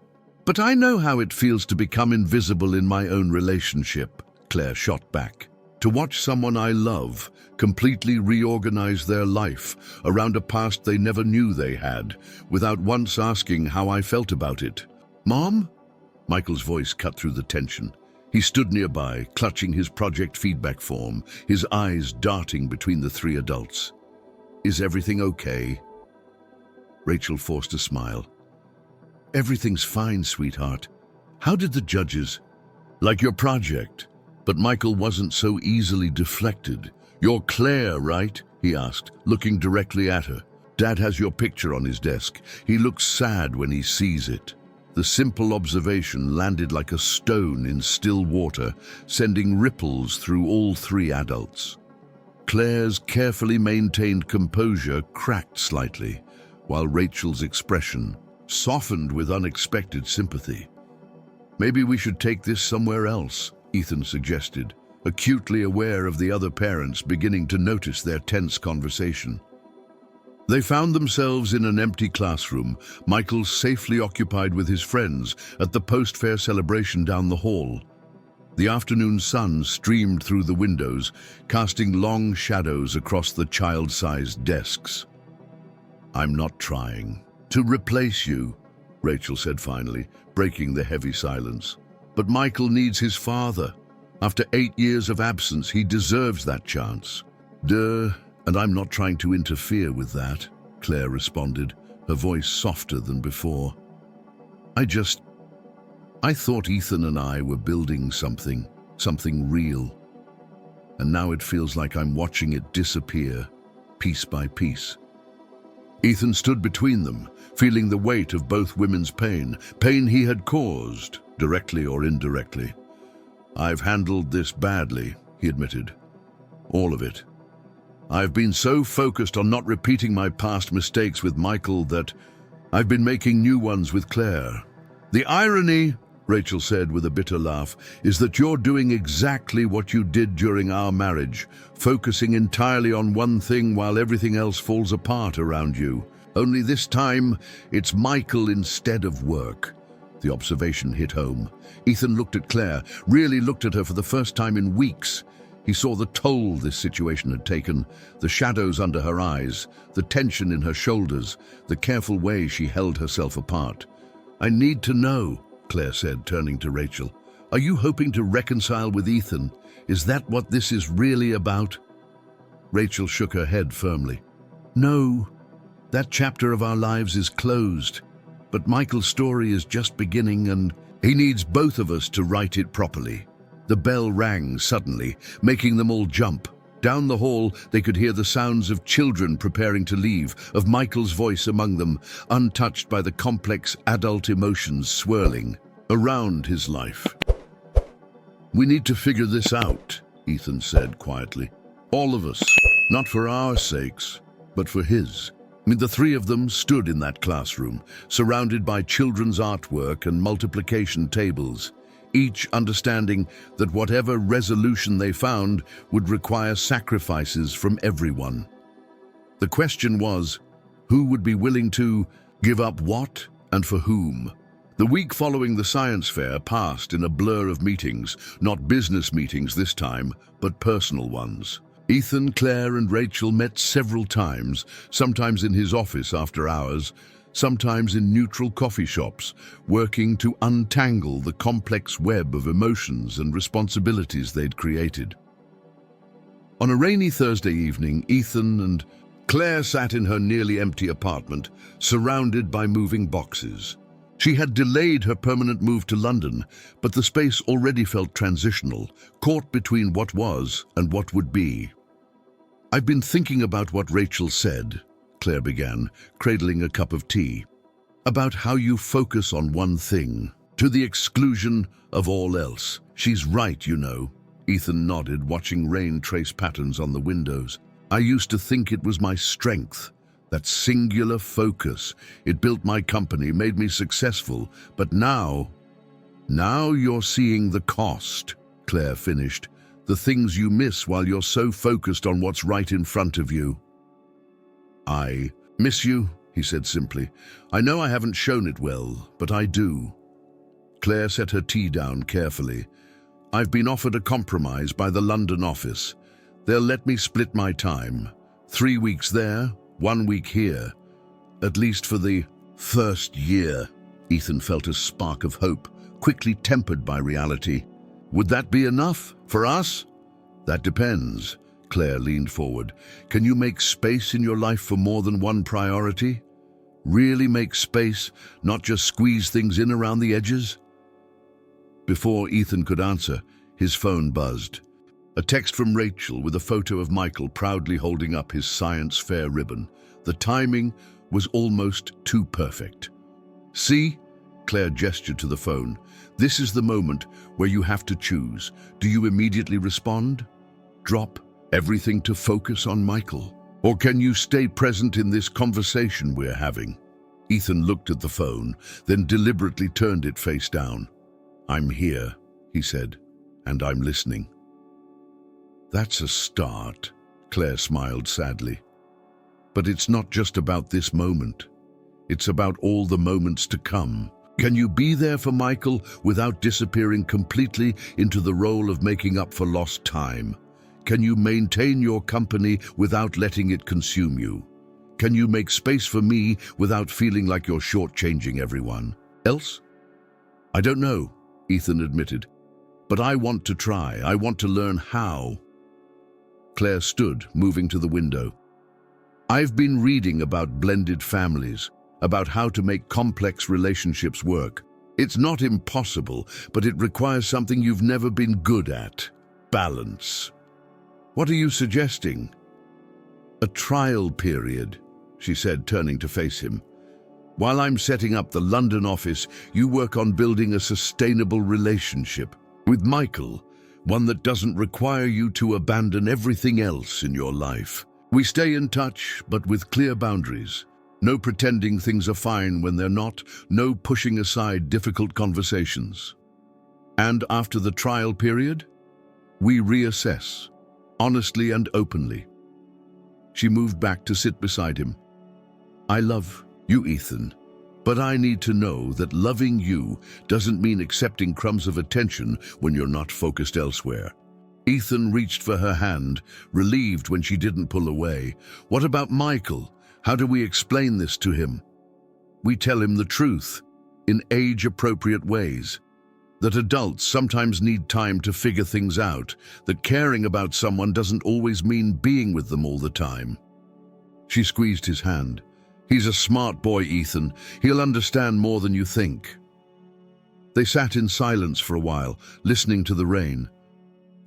but I know how it feels to become invisible in my own relationship," Claire shot back. "To watch someone I love completely reorganize their life around a past they never knew they had, without once asking how I felt about it." "Mom?" Michael's voice cut through the tension. He stood nearby, clutching his project feedback form, his eyes darting between the three adults. "Is everything okay?" Rachel forced a smile. "Everything's fine, sweetheart. How did the judges—" "Like your project." But Michael wasn't so easily deflected. "You're Claire, right?" he asked, looking directly at her. "Dad has your picture on his desk. He looks sad when he sees it." The simple observation landed like a stone in still water, sending ripples through all three adults. Claire's carefully maintained composure cracked slightly, while Rachel's expression softened with unexpected sympathy. "Maybe we should take this somewhere else," Ethan suggested, acutely aware of the other parents beginning to notice their tense conversation. They found themselves in an empty classroom, Michael safely occupied with his friends at the post-fair celebration down the hall. The afternoon sun streamed through the windows, casting long shadows across the child-sized desks. "I'm not trying to replace you," Rachel said finally, breaking the heavy silence. "But Michael needs his father. After 8 years of absence, he deserves that chance." "Duh, and I'm not trying to interfere with that," Claire responded, her voice softer than before. I thought Ethan and I were building something real. And now it feels like I'm watching it disappear, piece by piece." Ethan stood between them, feeling the weight of both women's pain he had caused, directly or indirectly. "I've handled this badly," he admitted. "All of it. I've been so focused on not repeating my past mistakes with Michael that I've been making new ones with Claire. The irony," Rachel said with a bitter laugh, "is that you're doing exactly what you did during our marriage, focusing entirely on one thing while everything else falls apart around you. Only this time, it's Michael instead of work. The observation hit home. Ethan looked at Claire, really looked at her for the first time in weeks. He saw the toll this situation had taken, the shadows under her eyes, the tension in her shoulders, the careful way she held herself apart. "I need to know," Claire said, turning to Rachel. "Are you hoping to reconcile with Ethan? Is that what this is really about?" Rachel shook her head firmly. "No, that chapter of our lives is closed. But Michael's story is just beginning, and he needs both of us to write it properly." The bell rang suddenly, making them all jump. Down the hall, they could hear the sounds of children preparing to leave, of Michael's voice among them, untouched by the complex adult emotions swirling around his life. "We need to figure this out," Ethan said quietly. "All of us, not for our sakes, but for his." The three of them stood in that classroom, surrounded by children's artwork and multiplication tables, each understanding that whatever resolution they found would require sacrifices from everyone. The question was, who would be willing to give up what and for whom? The week following the science fair passed in a blur of meetings, not business meetings this time, but personal ones. Ethan, Claire, and Rachel met several times, sometimes in his office after hours, sometimes in neutral coffee shops, working to untangle the complex web of emotions and responsibilities they'd created. On a rainy Thursday evening, Ethan and Claire sat in her nearly empty apartment, surrounded by moving boxes. She had delayed her permanent move to London, but the space already felt transitional, caught between what was and what would be. "I've been thinking about what Rachel said," Claire began, cradling a cup of tea, "about how you focus on one thing, to the exclusion of all else. She's right, you know." Ethan nodded, watching rain trace patterns on the windows. "I used to think it was my strength, that singular focus. It built my company, made me successful. But now you're seeing the cost," Claire finished. "The things you miss while you're so focused on what's right in front of you." "I miss you," he said simply. "I know I haven't shown it well, but I do." Claire set her tea down carefully. "I've been offered a compromise by the London office. They'll let me split my time. 3 weeks there, 1 week here. At least for the first year." Ethan felt a spark of hope, quickly tempered by reality. "Would that be enough for us?" "That depends." Claire leaned forward. "Can you make space in your life for more than one priority? Really make space, not just squeeze things in around the edges?" Before Ethan could answer, his phone buzzed. A text from Rachel with a photo of Michael proudly holding up his science fair ribbon. The timing was almost too perfect. "See?" Claire gestured to the phone. "This is the moment where you have to choose. Do you immediately respond? Drop everything to focus on Michael? Or can you stay present in this conversation we're having?" Ethan looked at the phone, then deliberately turned it face down. "I'm here," he said, "and I'm listening." "That's a start," Claire smiled sadly. "But it's not just about this moment. It's about all the moments to come. Can you be there for Michael without disappearing completely into the role of making up for lost time? Can you maintain your company without letting it consume you? Can you make space for me without feeling like you're shortchanging everyone else?" "I don't know," Ethan admitted. "But I want to try. I want to learn how." Claire stood, moving to the window. "I've been reading about blended families, about how to make complex relationships work. It's not impossible, but it requires something you've never been good at: balance." "What are you suggesting?" "A trial period," she said, turning to face him. "While I'm setting up the London office, you work on building a sustainable relationship with Michael, one that doesn't require you to abandon everything else in your life. We stay in touch, but with clear boundaries. No pretending things are fine when they're not, no pushing aside difficult conversations. And after the trial period, we reassess, honestly and openly." She moved back to sit beside him. "I love you, Ethan, But I need to know that loving you doesn't mean accepting crumbs of attention when you're not focused elsewhere. Ethan reached for her hand, relieved when she didn't pull away. What about Michael? How do we explain this to him? We tell him the truth, in age-appropriate ways. That adults sometimes need time to figure things out, that caring about someone doesn't always mean being with them all the time. She squeezed his hand. He's a smart boy, Ethan. He'll understand more than you think. They sat in silence for a while, listening to the rain.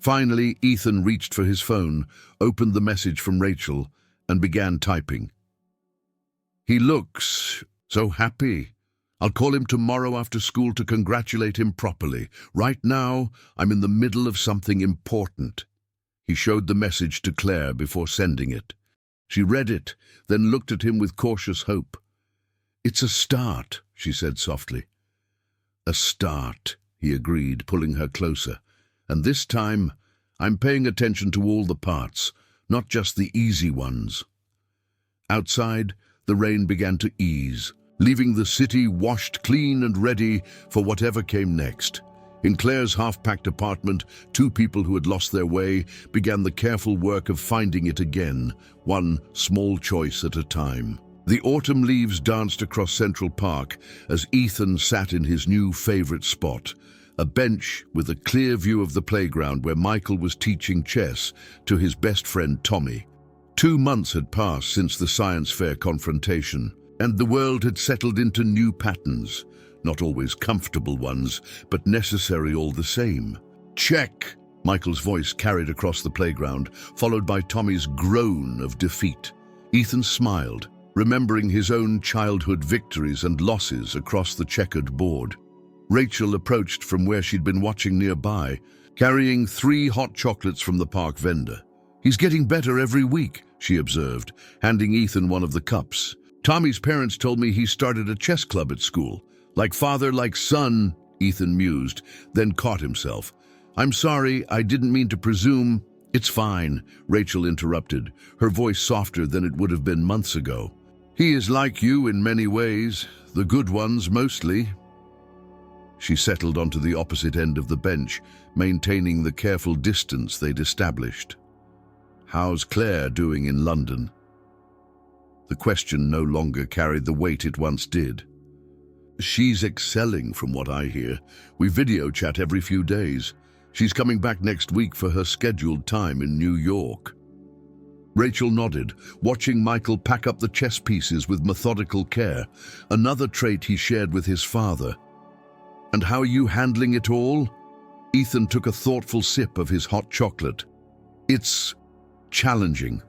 Finally, Ethan reached for his phone, opened the message from Rachel, and began typing. He looks so happy. I'll call him tomorrow after school to congratulate him properly. Right now, I'm in the middle of something important. He showed the message to Claire before sending it. She read it, then looked at him with cautious hope. It's a start, she said softly. A start, he agreed, pulling her closer. And this time, I'm paying attention to all the parts, not just the easy ones. Outside, the rain began to ease, leaving the city washed clean and ready for whatever came next. In Claire's half-packed apartment, two people who had lost their way began the careful work of finding it again, one small choice at a time. The autumn leaves danced across Central Park as Ethan sat in his new favorite spot, a bench with a clear view of the playground where Michael was teaching chess to his best friend Tommy. 2 months had passed since the science fair confrontation, and the world had settled into new patterns, not always comfortable ones, but necessary all the same. Check! Michael's voice carried across the playground, followed by Tommy's groan of defeat. Ethan smiled, remembering his own childhood victories and losses across the checkered board. Rachel approached from where she'd been watching nearby, carrying 3 hot chocolates from the park vendor. He's getting better every week, she observed, handing Ethan one of the cups. Tommy's parents told me he started a chess club at school. Like father, like son, Ethan mused, then caught himself. I'm sorry, I didn't mean to presume. It's fine, Rachel interrupted, her voice softer than it would have been months ago. He is like you in many ways, the good ones mostly. She settled onto the opposite end of the bench, maintaining the careful distance they'd established. How's Claire doing in London? The question no longer carried the weight it once did. She's excelling from what I hear. We video chat every few days. She's coming back next week for her scheduled time in New York. Rachel nodded, watching Michael pack up the chess pieces with methodical care, another trait he shared with his father. And how are you handling it all? Ethan took a thoughtful sip of his hot chocolate. It's challenging,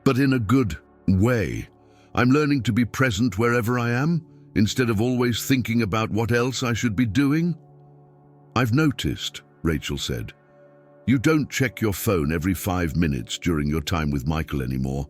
but in a good way. I'm learning to be present wherever I am, instead of always thinking about what else I should be doing. I've noticed, Rachel said. You don't check your phone every 5 minutes during your time with Michael anymore,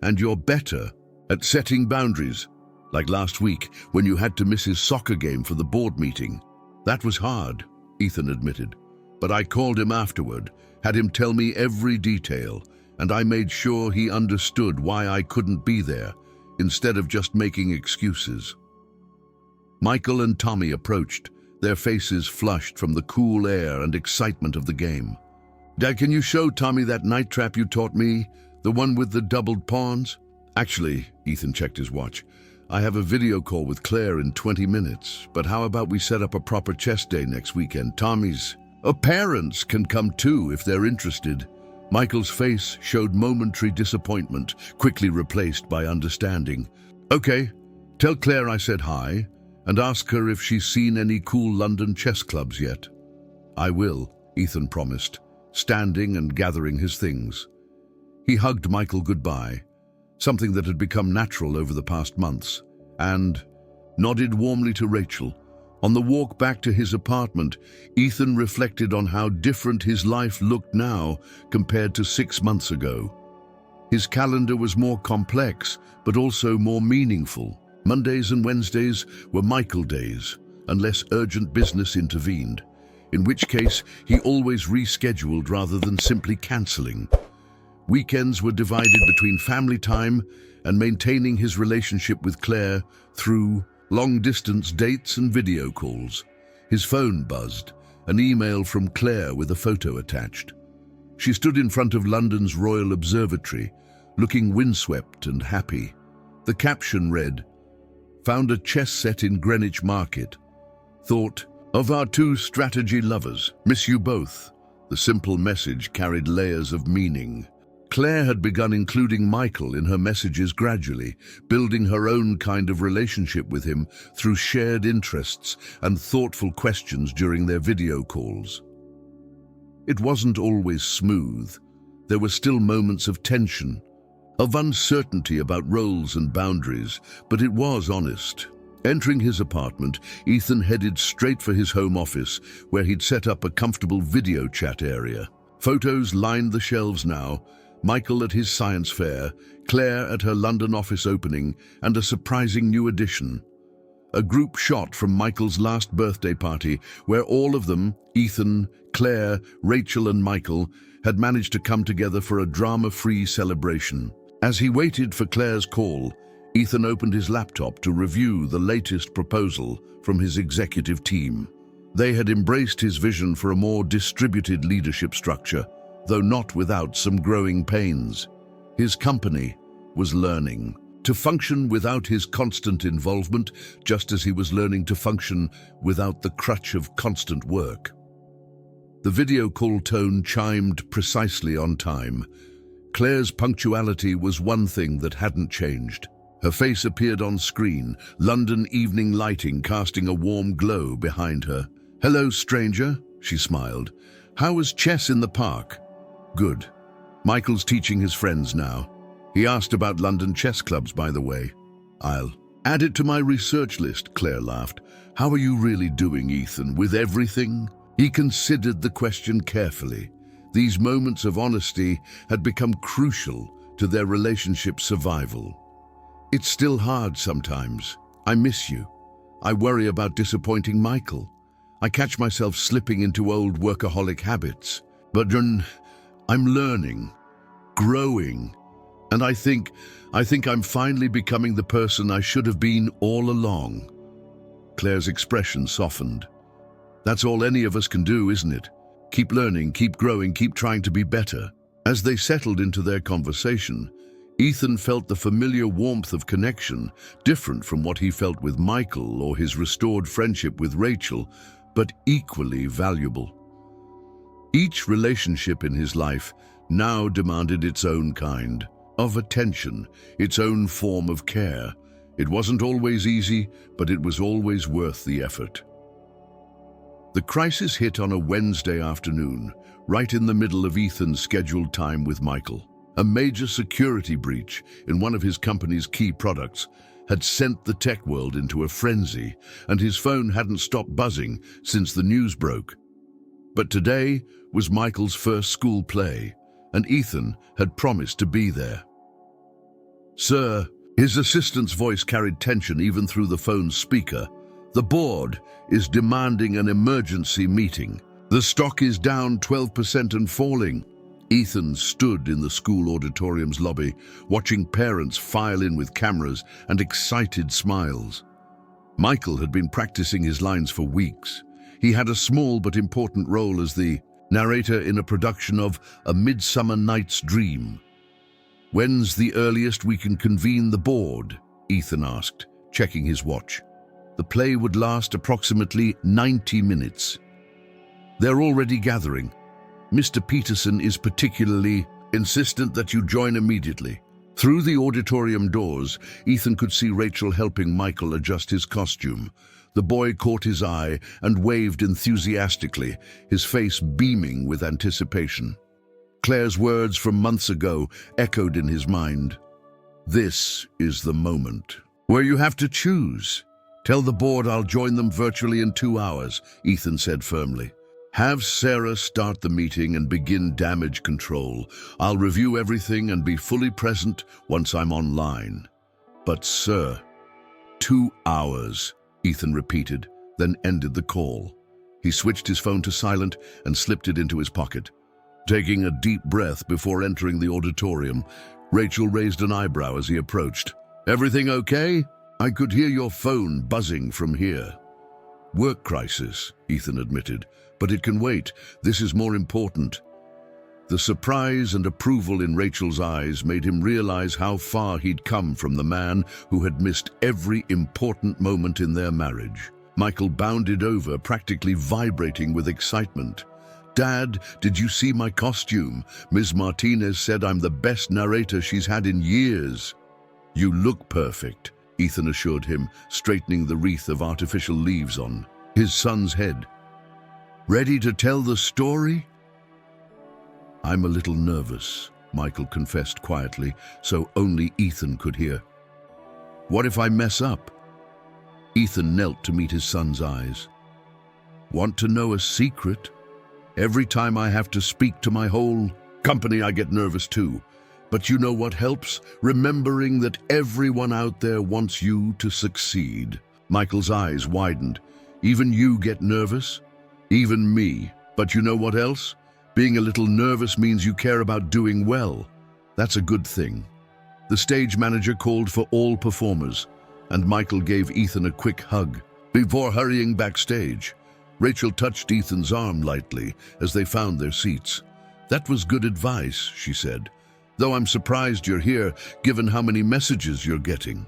and you're better at setting boundaries, like last week when you had to miss his soccer game for the board meeting. That was hard, Ethan admitted, but I called him afterward, had him tell me every detail, and I made sure he understood why I couldn't be there, instead of just making excuses. Michael and Tommy approached, their faces flushed from the cool air and excitement of the game. Dad, can you show Tommy that night trap you taught me? The one with the doubled pawns? Actually, Ethan checked his watch. I have a video call with Claire in 20 minutes, but how about we set up a proper chess day next weekend? Tommy's parents can come too if they're interested. Michael's face showed momentary disappointment, quickly replaced by understanding. Okay, tell Claire I said hi, and ask her if she's seen any cool London chess clubs yet. I will, Ethan promised, standing and gathering his things. He hugged Michael goodbye, something that had become natural over the past months, and nodded warmly to Rachel. On the walk back to his apartment, Ethan reflected on how different his life looked now compared to 6 months ago. His calendar was more complex, but also more meaningful. Mondays and Wednesdays were Michael days, unless urgent business intervened, in which case he always rescheduled rather than simply cancelling. Weekends were divided between family time and maintaining his relationship with Claire through long-distance dates and video calls. His phone buzzed, an email from Claire with a photo attached. She stood in front of London's Royal Observatory, looking windswept and happy. The caption read, "Found a chess set in Greenwich Market. Thought of our two strategy lovers. Miss you both." The simple message carried layers of meaning. Claire had begun including Michael in her messages gradually, building her own kind of relationship with him through shared interests and thoughtful questions during their video calls. It wasn't always smooth. There were still moments of tension, of uncertainty about roles and boundaries, but it was honest. Entering his apartment, Ethan headed straight for his home office, where he'd set up a comfortable video chat area. Photos lined the shelves now, Michael at his science fair, Claire at her London office opening, and a surprising new addition. A group shot from Michael's last birthday party, where all of them, Ethan, Claire, Rachel and Michael, had managed to come together for a drama-free celebration. As he waited for Claire's call, Ethan opened his laptop to review the latest proposal from his executive team. They had embraced his vision for a more distributed leadership structure, though not without some growing pains. His company was learning to function without his constant involvement, just as he was learning to function without the crutch of constant work. The video call tone chimed precisely on time. Claire's punctuality was one thing that hadn't changed. Her face appeared on screen, London evening lighting casting a warm glow behind her. "Hello, stranger," she smiled. "How was chess in the park?" "Good. Michael's teaching his friends now. He asked about London chess clubs, by the way." "I'll add it to my research list," Claire laughed. "How are you really doing, Ethan, with everything?" He considered the question carefully. These moments of honesty had become crucial to their relationship's survival. "It's still hard sometimes. I miss you. I worry about disappointing Michael. I catch myself slipping into old workaholic habits. But I'm learning, growing, and I think I'm finally becoming the person I should have been all along." Claire's expression softened. "That's all any of us can do, isn't it? Keep learning, keep growing, keep trying to be better." As they settled into their conversation, Ethan felt the familiar warmth of connection, different from what he felt with Michael or his restored friendship with Rachel, but equally valuable. Each relationship in his life now demanded its own kind of attention, its own form of care. It wasn't always easy, but it was always worth the effort. The crisis hit on a Wednesday afternoon, right in the middle of Ethan's scheduled time with Michael. A major security breach in one of his company's key products had sent the tech world into a frenzy, and his phone hadn't stopped buzzing since the news broke. But today was Michael's first school play, and Ethan had promised to be there. "Sir," his assistant's voice carried tension even through the phone's speaker, "the board is demanding an emergency meeting. The stock is down 12% and falling." Ethan stood in the school auditorium's lobby, watching parents file in with cameras and excited smiles. Michael had been practicing his lines for weeks. He had a small but important role as the narrator in a production of A Midsummer Night's Dream. "When's the earliest we can convene the board?" Ethan asked, checking his watch. The play would last approximately 90 minutes. "They're already gathering. Mr. Peterson is particularly insistent that you join immediately." Through the auditorium doors, Ethan could see Rachel helping Michael adjust his costume. The boy caught his eye and waved enthusiastically, his face beaming with anticipation. Claire's words from months ago echoed in his mind. "This is the moment where you have to choose. Tell the board I'll join them virtually in 2 hours," Ethan said firmly. "Have Sarah start the meeting and begin damage control. I'll review everything and be fully present once I'm online." "But sir..." 2 hours, Ethan repeated, then ended the call. He switched his phone to silent and slipped it into his pocket. Taking a deep breath before entering the auditorium, Rachel raised an eyebrow as he approached. "Everything okay?" I could hear your phone buzzing from here. Work crisis, Ethan admitted, but it can wait. This is more important. The surprise and approval in Rachel's eyes made him realize how far he'd come from the man who had missed every important moment in their marriage. Michael bounded over, practically vibrating with excitement. Dad, did you see my costume? Ms. Martinez said I'm the best narrator she's had in years. You look perfect, Ethan assured him, straightening the wreath of artificial leaves on his son's head. Ready to tell the story? I'm a little nervous, Michael confessed quietly, so only Ethan could hear. What if I mess up? Ethan knelt to meet his son's eyes. Want to know a secret? Every time I have to speak to my whole company, I get nervous too. But you know what helps? Remembering that everyone out there wants you to succeed. Michael's eyes widened. Even you get nervous? Even me. But you know what else? Being a little nervous means you care about doing well. That's a good thing. The stage manager called for all performers, and Michael gave Ethan a quick hug. Before hurrying backstage, Rachel touched Ethan's arm lightly as they found their seats. That was good advice, she said, though I'm surprised you're here given how many messages you're getting.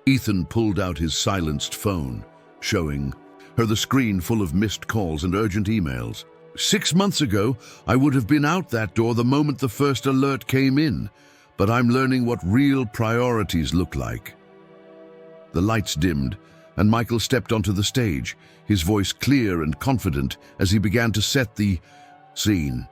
Ethan pulled out his silenced phone, showing her the screen full of missed calls and urgent emails. 6 months ago, I would have been out that door the moment the first alert came in, but I'm learning what real priorities look like. The lights dimmed, and Michael stepped onto the stage, his voice clear and confident as he began to set the scene.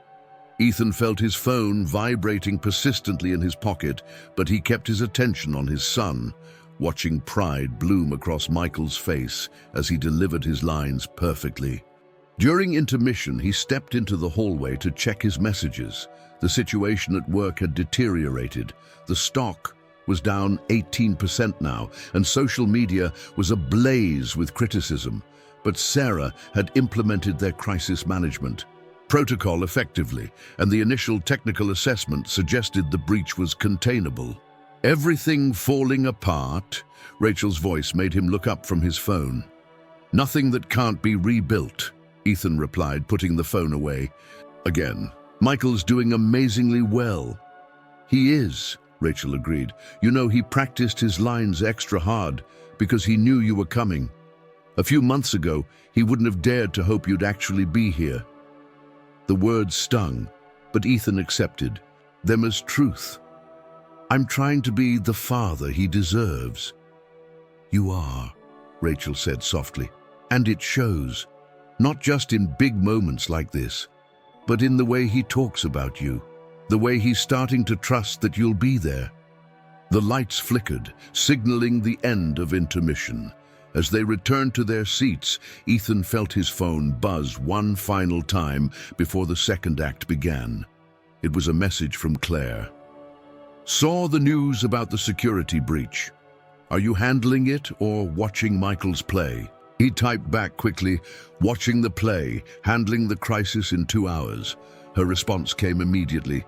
Ethan felt his phone vibrating persistently in his pocket, but he kept his attention on his son, watching pride bloom across Michael's face as he delivered his lines perfectly. During intermission, he stepped into the hallway to check his messages. The situation at work had deteriorated. The stock was down 18% now, and social media was ablaze with criticism. But Sarah had implemented their crisis management protocol effectively, and the initial technical assessment suggested the breach was containable. Everything falling apart, Rachel's voice made him look up from his phone. Nothing that can't be rebuilt, Ethan replied, putting the phone away. Again, Michael's doing amazingly well. He is, Rachel agreed. You know, he practiced his lines extra hard because he knew you were coming. A few months ago, he wouldn't have dared to hope you'd actually be here. The words stung, but Ethan accepted them as truth. I'm trying to be the father he deserves. You are, Rachel said softly, and it shows. Not just in big moments like this, but in the way he talks about you, the way he's starting to trust that you'll be there. The lights flickered, signaling the end of intermission. As they returned to their seats, Ethan felt his phone buzz one final time before the second act began. It was a message from Claire. Saw the news about the security breach. Are you handling it or watching Michael's play? He typed back quickly, watching the play, handling the crisis in 2 hours. Her response came immediately.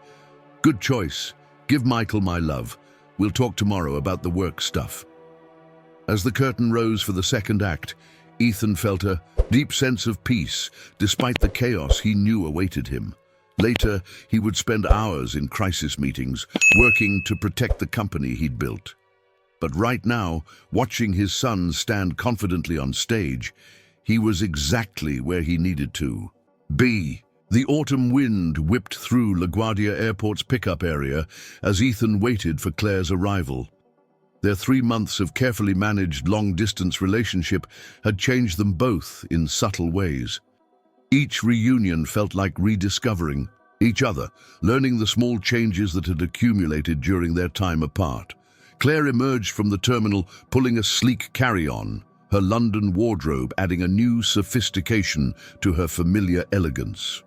Good choice. Give Michael my love. We'll talk tomorrow about the work stuff. As the curtain rose for the second act, Ethan felt a deep sense of peace, despite the chaos he knew awaited him. Later, he would spend hours in crisis meetings, working to protect the company he'd built. But right now, watching his son stand confidently on stage, he was exactly where he needed to be. The autumn wind whipped through LaGuardia Airport's pickup area as Ethan waited for Claire's arrival. Their 3 months of carefully managed long-distance relationship had changed them both in subtle ways. Each reunion felt like rediscovering each other, learning the small changes that had accumulated during their time apart. Claire emerged from the terminal pulling a sleek carry-on, her London wardrobe adding a new sophistication to her familiar elegance.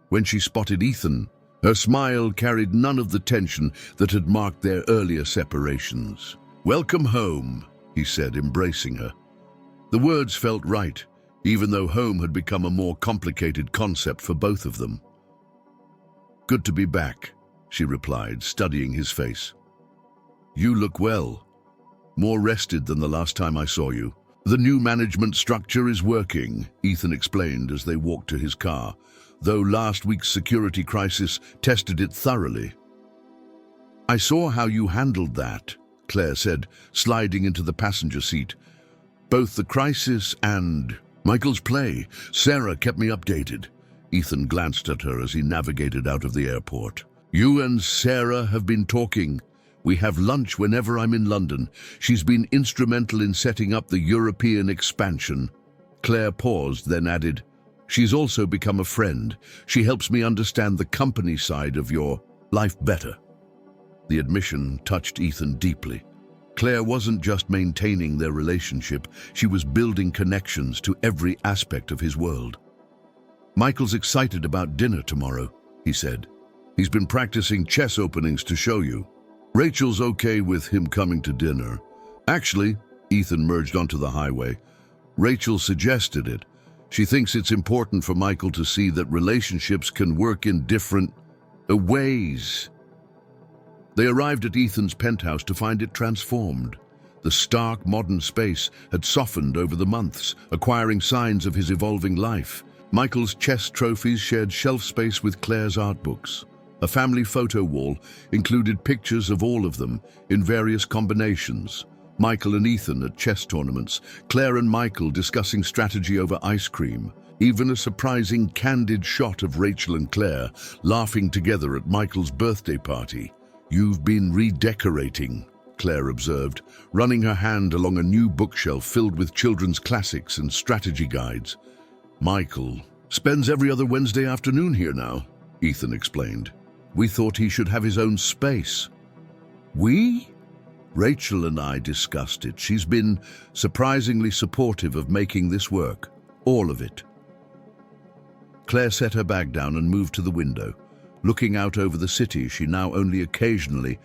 When she spotted Ethan, her smile carried none of the tension that had marked their earlier separations. Welcome home, he said, embracing her. The words felt right, even though home had become a more complicated concept for both of them. Good to be back, she replied, studying his face. You look well. More rested than the last time I saw you. The new management structure is working, Ethan explained as they walked to his car, though last week's security crisis tested it thoroughly. I saw how you handled that, Claire said, sliding into the passenger seat. Both the crisis and Michael's play. Sarah kept me updated. Ethan glanced at her as he navigated out of the airport. You and Sarah have been talking. We have lunch whenever I'm in London. She's been instrumental in setting up the European expansion. Claire paused, then added, she's also become a friend. She helps me understand the company side of your life better. The admission touched Ethan deeply. Claire wasn't just maintaining their relationship, she was building connections to every aspect of his world. Michael's excited about dinner tomorrow, he said. He's been practicing chess openings to show you. Rachel's okay with him coming to dinner. Actually, Ethan merged onto the highway. Rachel suggested it. She thinks it's important for Michael to see that relationships can work in different ways. They arrived at Ethan's penthouse to find it transformed. The stark, modern space had softened over the months, acquiring signs of his evolving life. Michael's chess trophies shared shelf space with Claire's art books. A family photo wall included pictures of all of them in various combinations. Michael and Ethan at chess tournaments, Claire and Michael discussing strategy over ice cream. Even a surprising candid shot of Rachel and Claire laughing together at Michael's birthday party. You've been redecorating, Claire observed, running her hand along a new bookshelf filled with children's classics and strategy guides. Michael spends every other Wednesday afternoon here now, Ethan explained. We thought he should have his own space. We? Rachel and I discussed it. She's been surprisingly supportive of making this work. All of it. Claire set her bag down and moved to the window. Looking out over the city she now only occasionally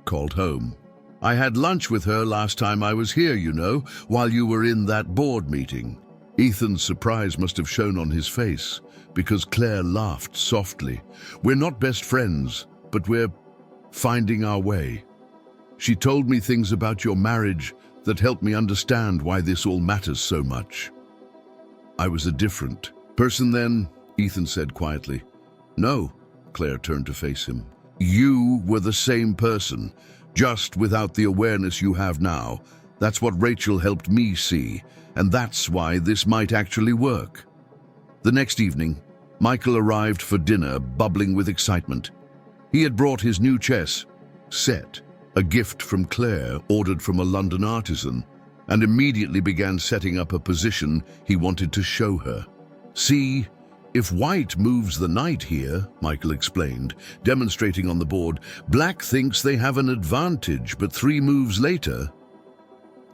called home. I had lunch with her last time I was here, you know, while you were in that board meeting. Ethan's surprise must have shown on his face, because Claire laughed softly. We're not best friends, but we're finding our way. She told me things about your marriage that helped me understand why this all matters so much. I was a different person then, Ethan said quietly. No, Claire turned to face him. You were the same person, just without the awareness you have now. That's what Rachel helped me see, and that's why this might actually work. The next evening, Michael arrived for dinner, bubbling with excitement. He had brought his new chess set, a gift from Claire ordered from a London artisan, and immediately began setting up a position he wanted to show her. See, if white moves the knight here, Michael explained, demonstrating on the board, black thinks they have an advantage, but 3 moves later.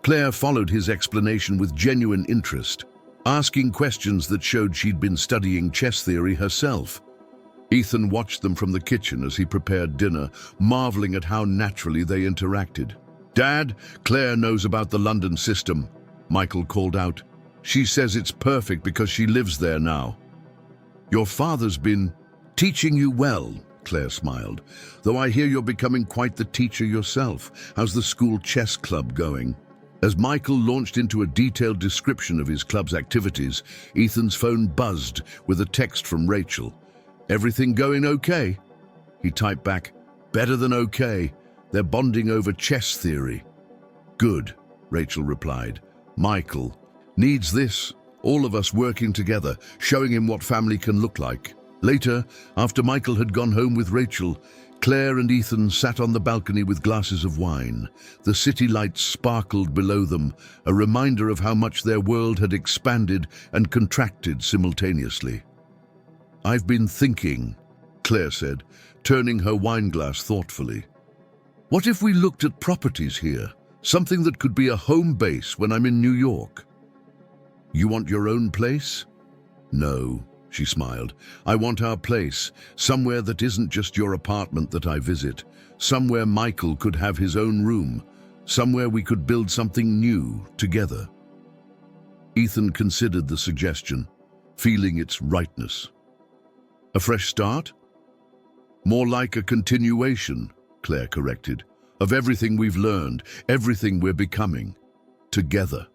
Claire followed his explanation with genuine interest, asking questions that showed she'd been studying chess theory herself. Ethan watched them from the kitchen as he prepared dinner, marveling at how naturally they interacted. Dad, Claire knows about the London system, Michael called out. She says it's perfect because she lives there now. Your father's been teaching you well, Claire smiled, though I hear you're becoming quite the teacher yourself. How's the school chess club going? As Michael launched into a detailed description of his club's activities, Ethan's phone buzzed with a text from Rachel. Everything going okay? He typed back, better than okay. They're bonding over chess theory. Good, Rachel replied. Michael needs this. All of us working together, showing him what family can look like. Later, after Michael had gone home with Rachel, Claire and Ethan sat on the balcony with glasses of wine. The city lights sparkled below them, a reminder of how much their world had expanded and contracted simultaneously. I've been thinking, Claire said, turning her wine glass thoughtfully. What if we looked at properties here? Something that could be a home base when I'm in New York. You want your own place? No, she smiled. I want our place, somewhere that isn't just your apartment that I visit, somewhere Michael could have his own room, somewhere we could build something new together. Ethan considered the suggestion, feeling its rightness. A fresh start? More like a continuation, Claire corrected. of everything we've learned, everything we're becoming, together.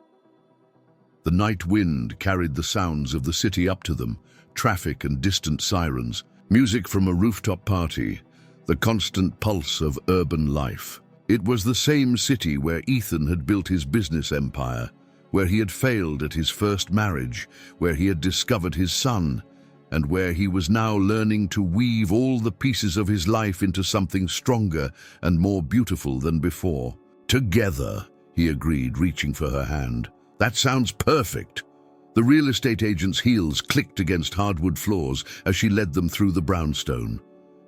The night wind carried the sounds of the city up to them, traffic and distant sirens, music from a rooftop party, the constant pulse of urban life. It was the same city where Ethan had built his business empire, where he had failed at his first marriage, where he had discovered his son, and where he was now learning to weave all the pieces of his life into something stronger and more beautiful than before. Together, he agreed, reaching for her hand. That sounds perfect. The real estate agent's heels clicked against hardwood floors as she led them through the brownstone.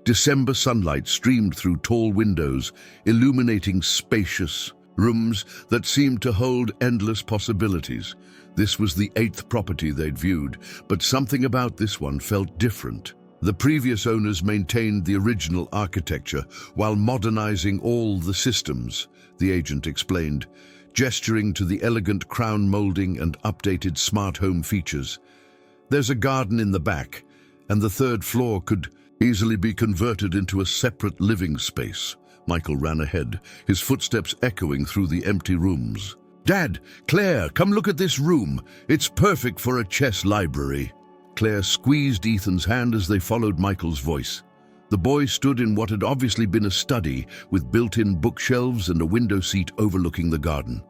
December sunlight streamed through tall windows, illuminating spacious rooms that seemed to hold endless possibilities. This was the 8th property they'd viewed, but something about this one felt different. The previous owners maintained the original architecture while modernizing all the systems, the agent explained, gesturing to the elegant crown molding and updated smart home features. There's a garden in the back, and the 3rd floor could easily be converted into a separate living space. Michael ran ahead, his footsteps echoing through the empty rooms. Dad, Claire, come look at this room. It's perfect for a chess library. Claire squeezed Ethan's hand as they followed Michael's voice. The boy stood in what had obviously been a study, with built-in bookshelves and a window seat overlooking the garden.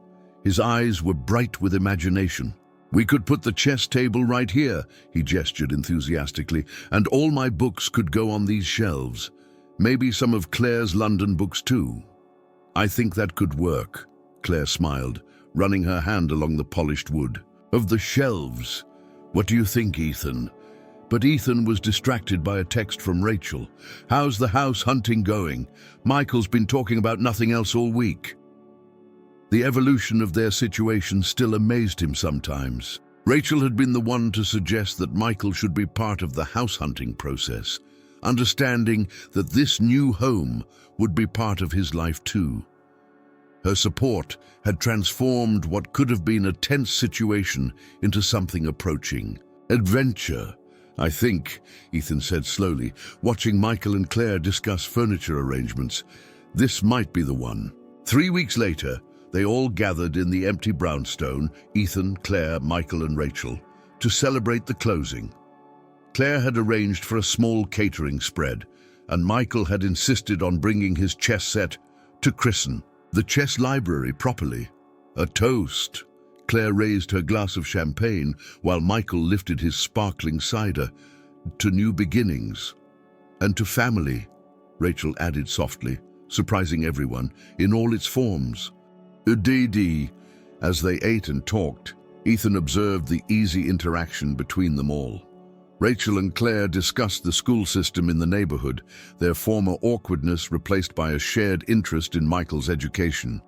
His eyes were bright with imagination. We could put the chess table right here, he gestured enthusiastically, and all my books could go on these shelves. Maybe some of Claire's London books too. I think that could work, Claire smiled, running her hand along the polished wood. Of the shelves. What do you think, Ethan? But Ethan was distracted by a text from Rachel. How's the house hunting going? Michael's been talking about nothing else all week. The evolution of their situation still amazed him sometimes. Rachel had been the one to suggest that Michael should be part of the house hunting process, understanding that this new home would be part of his life too. Her support had transformed what could have been a tense situation into something approaching. Adventure, I think, Ethan said slowly, watching Michael and Claire discuss furniture arrangements. This might be the one. 3 weeks later, they all gathered in the empty brownstone, Ethan, Claire, Michael and Rachel, to celebrate the closing. Claire had arranged for a small catering spread, and Michael had insisted on bringing his chess set to christen the chess library properly. A toast. Claire raised her glass of champagne while Michael lifted his sparkling cider. To new beginnings. And to family, Rachel added softly, surprising everyone in all its forms. Udidi. As they ate and talked, Ethan observed the easy interaction between them all. Rachel and Claire discussed the school system in the neighborhood, their former awkwardness replaced by a shared interest in Michael's education.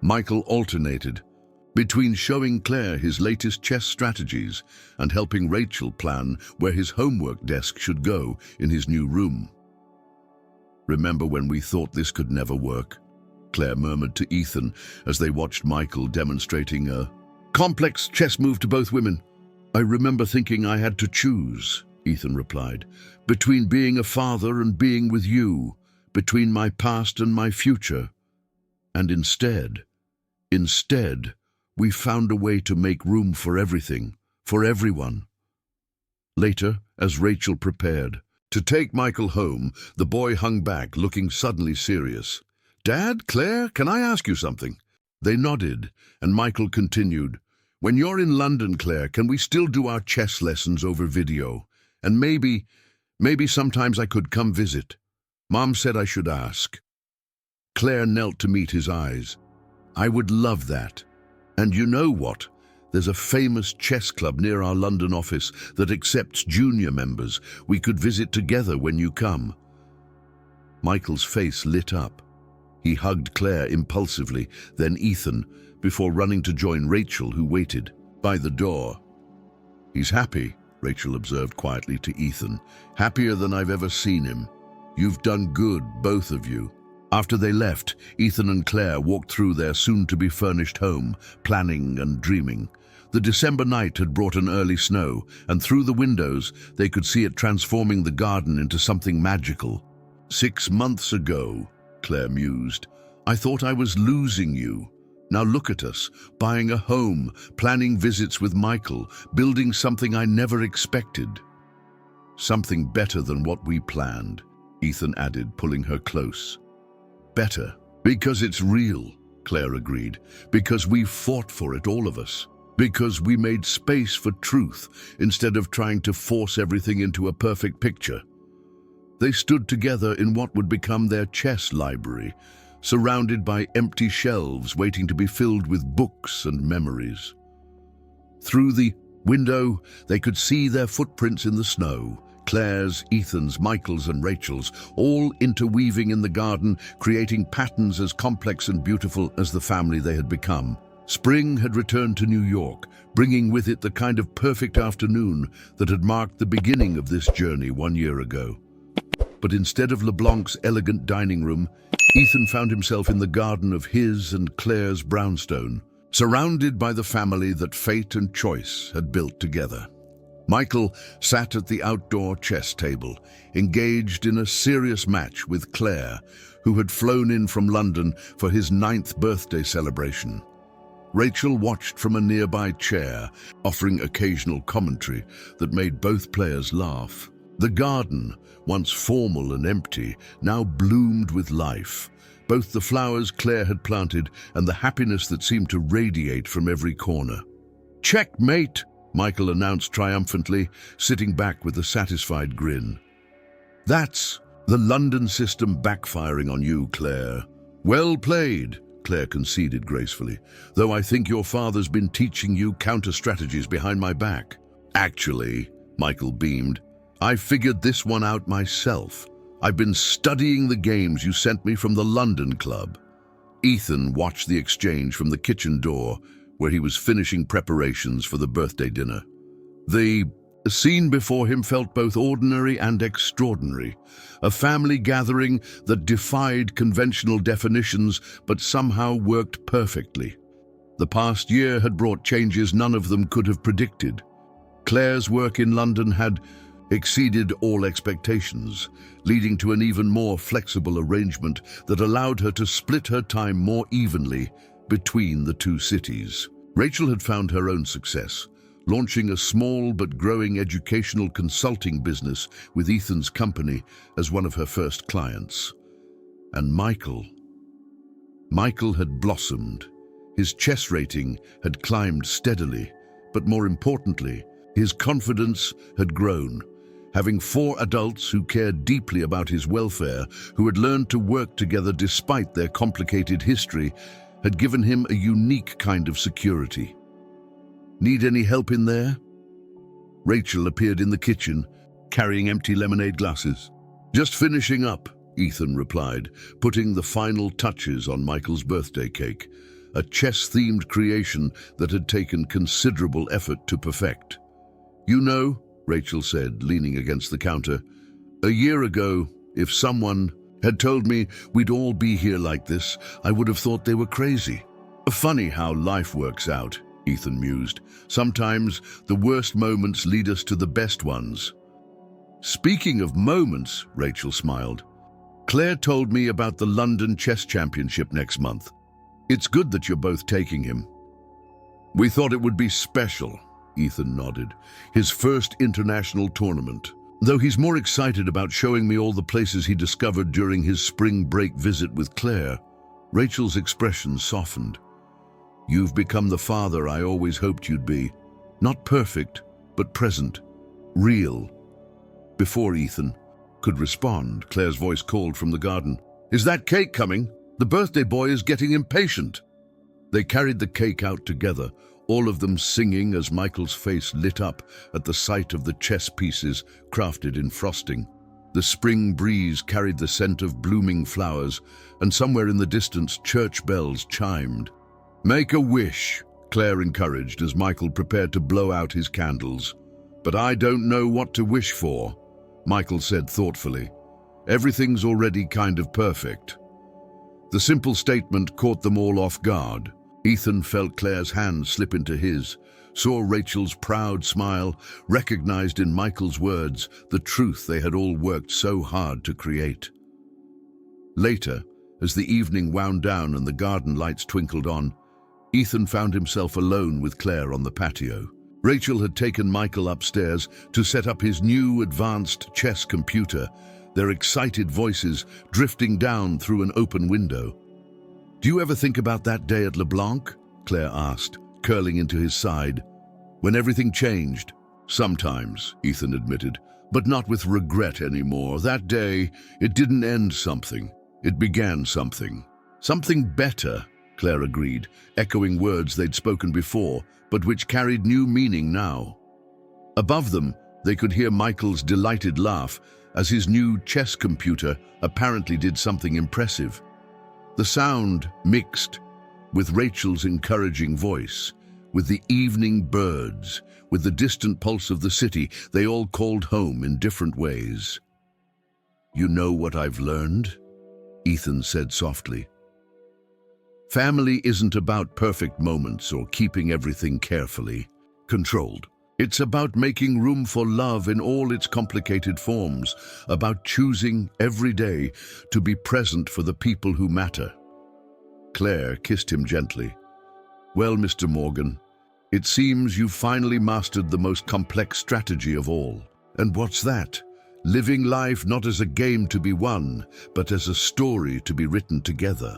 Michael alternated between showing Claire his latest chess strategies and helping Rachel plan where his homework desk should go in his new room. Remember when we thought this could never work? Claire murmured to Ethan as they watched Michael demonstrating a complex chess move to both women. I remember thinking I had to choose, Ethan replied, between being a father and being with you, between my past and my future. And instead, we found a way to make room for everything, for everyone. Later, as Rachel prepared to take Michael home, the boy hung back, looking suddenly serious. Dad, Claire, can I ask you something? They nodded, and Michael continued. When you're in London, Claire, can we still do our chess lessons over video? And maybe sometimes I could come visit. Mom said I should ask. Claire knelt to meet his eyes. I would love that. And you know what? There's a famous chess club near our London office that accepts junior members. We could visit together when you come. Michael's face lit up. He hugged Claire impulsively, then Ethan, before running to join Rachel, who waited by the door. He's happy, Rachel observed quietly to Ethan. Happier than I've ever seen him. You've done good, both of you. After they left, Ethan and Claire walked through their soon-to-be furnished home, planning and dreaming. The December night had brought an early snow, and through the windows they could see it transforming the garden into something magical. 6 months ago, Claire mused, I thought I was losing you. Now look at us, buying a home, planning visits with Michael, building something I never expected. Something better than what we planned, Ethan added, pulling her close. Better, because it's real, Claire agreed, because we fought for it, all of us. Because we made space for truth instead of trying to force everything into a perfect picture. They stood together in what would become their chess library, surrounded by empty shelves waiting to be filled with books and memories. Through the window, they could see their footprints in the snow, Claire's, Ethan's, Michael's and Rachel's, all interweaving in the garden, creating patterns as complex and beautiful as the family they had become. Spring had returned to New York, bringing with it the kind of perfect afternoon that had marked the beginning of this journey 1 year ago. But instead of LeBlanc's elegant dining room, Ethan found himself in the garden of his and Claire's brownstone, surrounded by the family that fate and choice had built together. Michael sat at the outdoor chess table, engaged in a serious match with Claire, who had flown in from London for his 9th birthday celebration. Rachel watched from a nearby chair, offering occasional commentary that made both players laugh. The garden, once formal and empty, now bloomed with life. Both the flowers Claire had planted and the happiness that seemed to radiate from every corner. "Checkmate!" Michael announced triumphantly, sitting back with a satisfied grin. "That's the London system backfiring on you, Claire." "Well played," Claire conceded gracefully, "though I think your father's been teaching you counter-strategies behind my back." "Actually," Michael beamed, "I figured this one out myself. I've been studying the games you sent me from the London club." Ethan watched the exchange from the kitchen door, where he was finishing preparations for the birthday dinner. The scene before him felt both ordinary and extraordinary, a family gathering that defied conventional definitions but somehow worked perfectly. The past year had brought changes none of them could have predicted. Claire's work in London had exceeded all expectations, leading to an even more flexible arrangement that allowed her to split her time more evenly between the two cities. Rachel had found her own success, launching a small but growing educational consulting business with Ethan's company as one of her first clients. And Michael had blossomed. His chess rating had climbed steadily, but more importantly, his confidence had grown. Having 4 adults who cared deeply about his welfare, who had learned to work together despite their complicated history, had given him a unique kind of security. "Need any help in there?" Rachel appeared in the kitchen, carrying empty lemonade glasses. "Just finishing up," Ethan replied, putting the final touches on Michael's birthday cake, a chess-themed creation that had taken considerable effort to perfect. "You know," Rachel said, leaning against the counter, "a year ago, if someone had told me we'd all be here like this, I would have thought they were crazy." "Funny how life works out," Ethan mused. "Sometimes the worst moments lead us to the best ones." "Speaking of moments," Rachel smiled, "Claire told me about the London Chess Championship next month. It's good that you're both taking him." "We thought it would be special," Ethan nodded. "His first international tournament. Though he's more excited about showing me all the places he discovered during his spring break visit with Claire." Rachel's expression softened. "You've become the father I always hoped you'd be. Not perfect, but present. Real." Before Ethan could respond, Claire's voice called from the garden. "Is that cake coming? The birthday boy is getting impatient." They carried the cake out together, all of them singing as Michael's face lit up at the sight of the chess pieces crafted in frosting. The spring breeze carried the scent of blooming flowers, and somewhere in the distance church bells chimed. "Make a wish," Claire encouraged as Michael prepared to blow out his candles. "But I don't know what to wish for," Michael said thoughtfully. "Everything's already kind of perfect." The simple statement caught them all off guard. Ethan felt Claire's hand slip into his, saw Rachel's proud smile, recognized in Michael's words the truth they had all worked so hard to create. Later, As the evening wound down and the garden lights twinkled on, Ethan found himself alone with Claire on the patio. Rachel had taken Michael upstairs to set up his new advanced chess computer, their excited voices drifting down through an open window. "Do you ever think about that day at LeBlanc?" Claire asked, curling into his side. "When everything changed?" "Sometimes," Ethan admitted, "but not with regret anymore. That day, it didn't end something. It began something. Something better," Claire agreed, echoing words they'd spoken before, but which carried new meaning now. Above them, they could hear Michael's delighted laugh as his new chess computer apparently did something impressive. The sound mixed with Rachel's encouraging voice, with the evening birds, with the distant pulse of the city. They all called home in different ways. "You know what I've learned?" Ethan said softly. "Family isn't about perfect moments or keeping everything carefully controlled. It's about making room for love in all its complicated forms, about choosing every day to be present for the people who matter." Claire kissed him gently. "Well, Mr. Morgan, it seems you've finally mastered the most complex strategy of all. And what's that? Living life not as a game to be won, but as a story to be written together."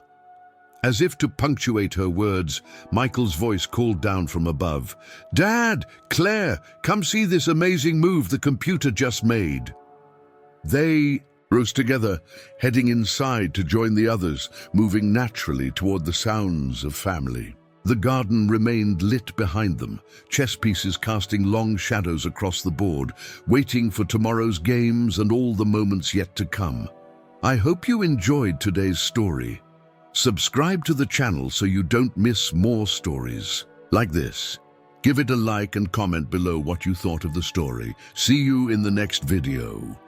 As if to punctuate her words, Michael's voice called down from above, "Dad! Claire! Come see this amazing move the computer just made." They rose together, heading inside to join the others, moving naturally toward the sounds of family. The garden remained lit behind them, chess pieces casting long shadows across the board, waiting for tomorrow's games and all the moments yet to come. I hope you enjoyed today's story. Subscribe to the channel so you don't miss more stories like this. Give it a like and comment below what you thought of the story. See you in the next video.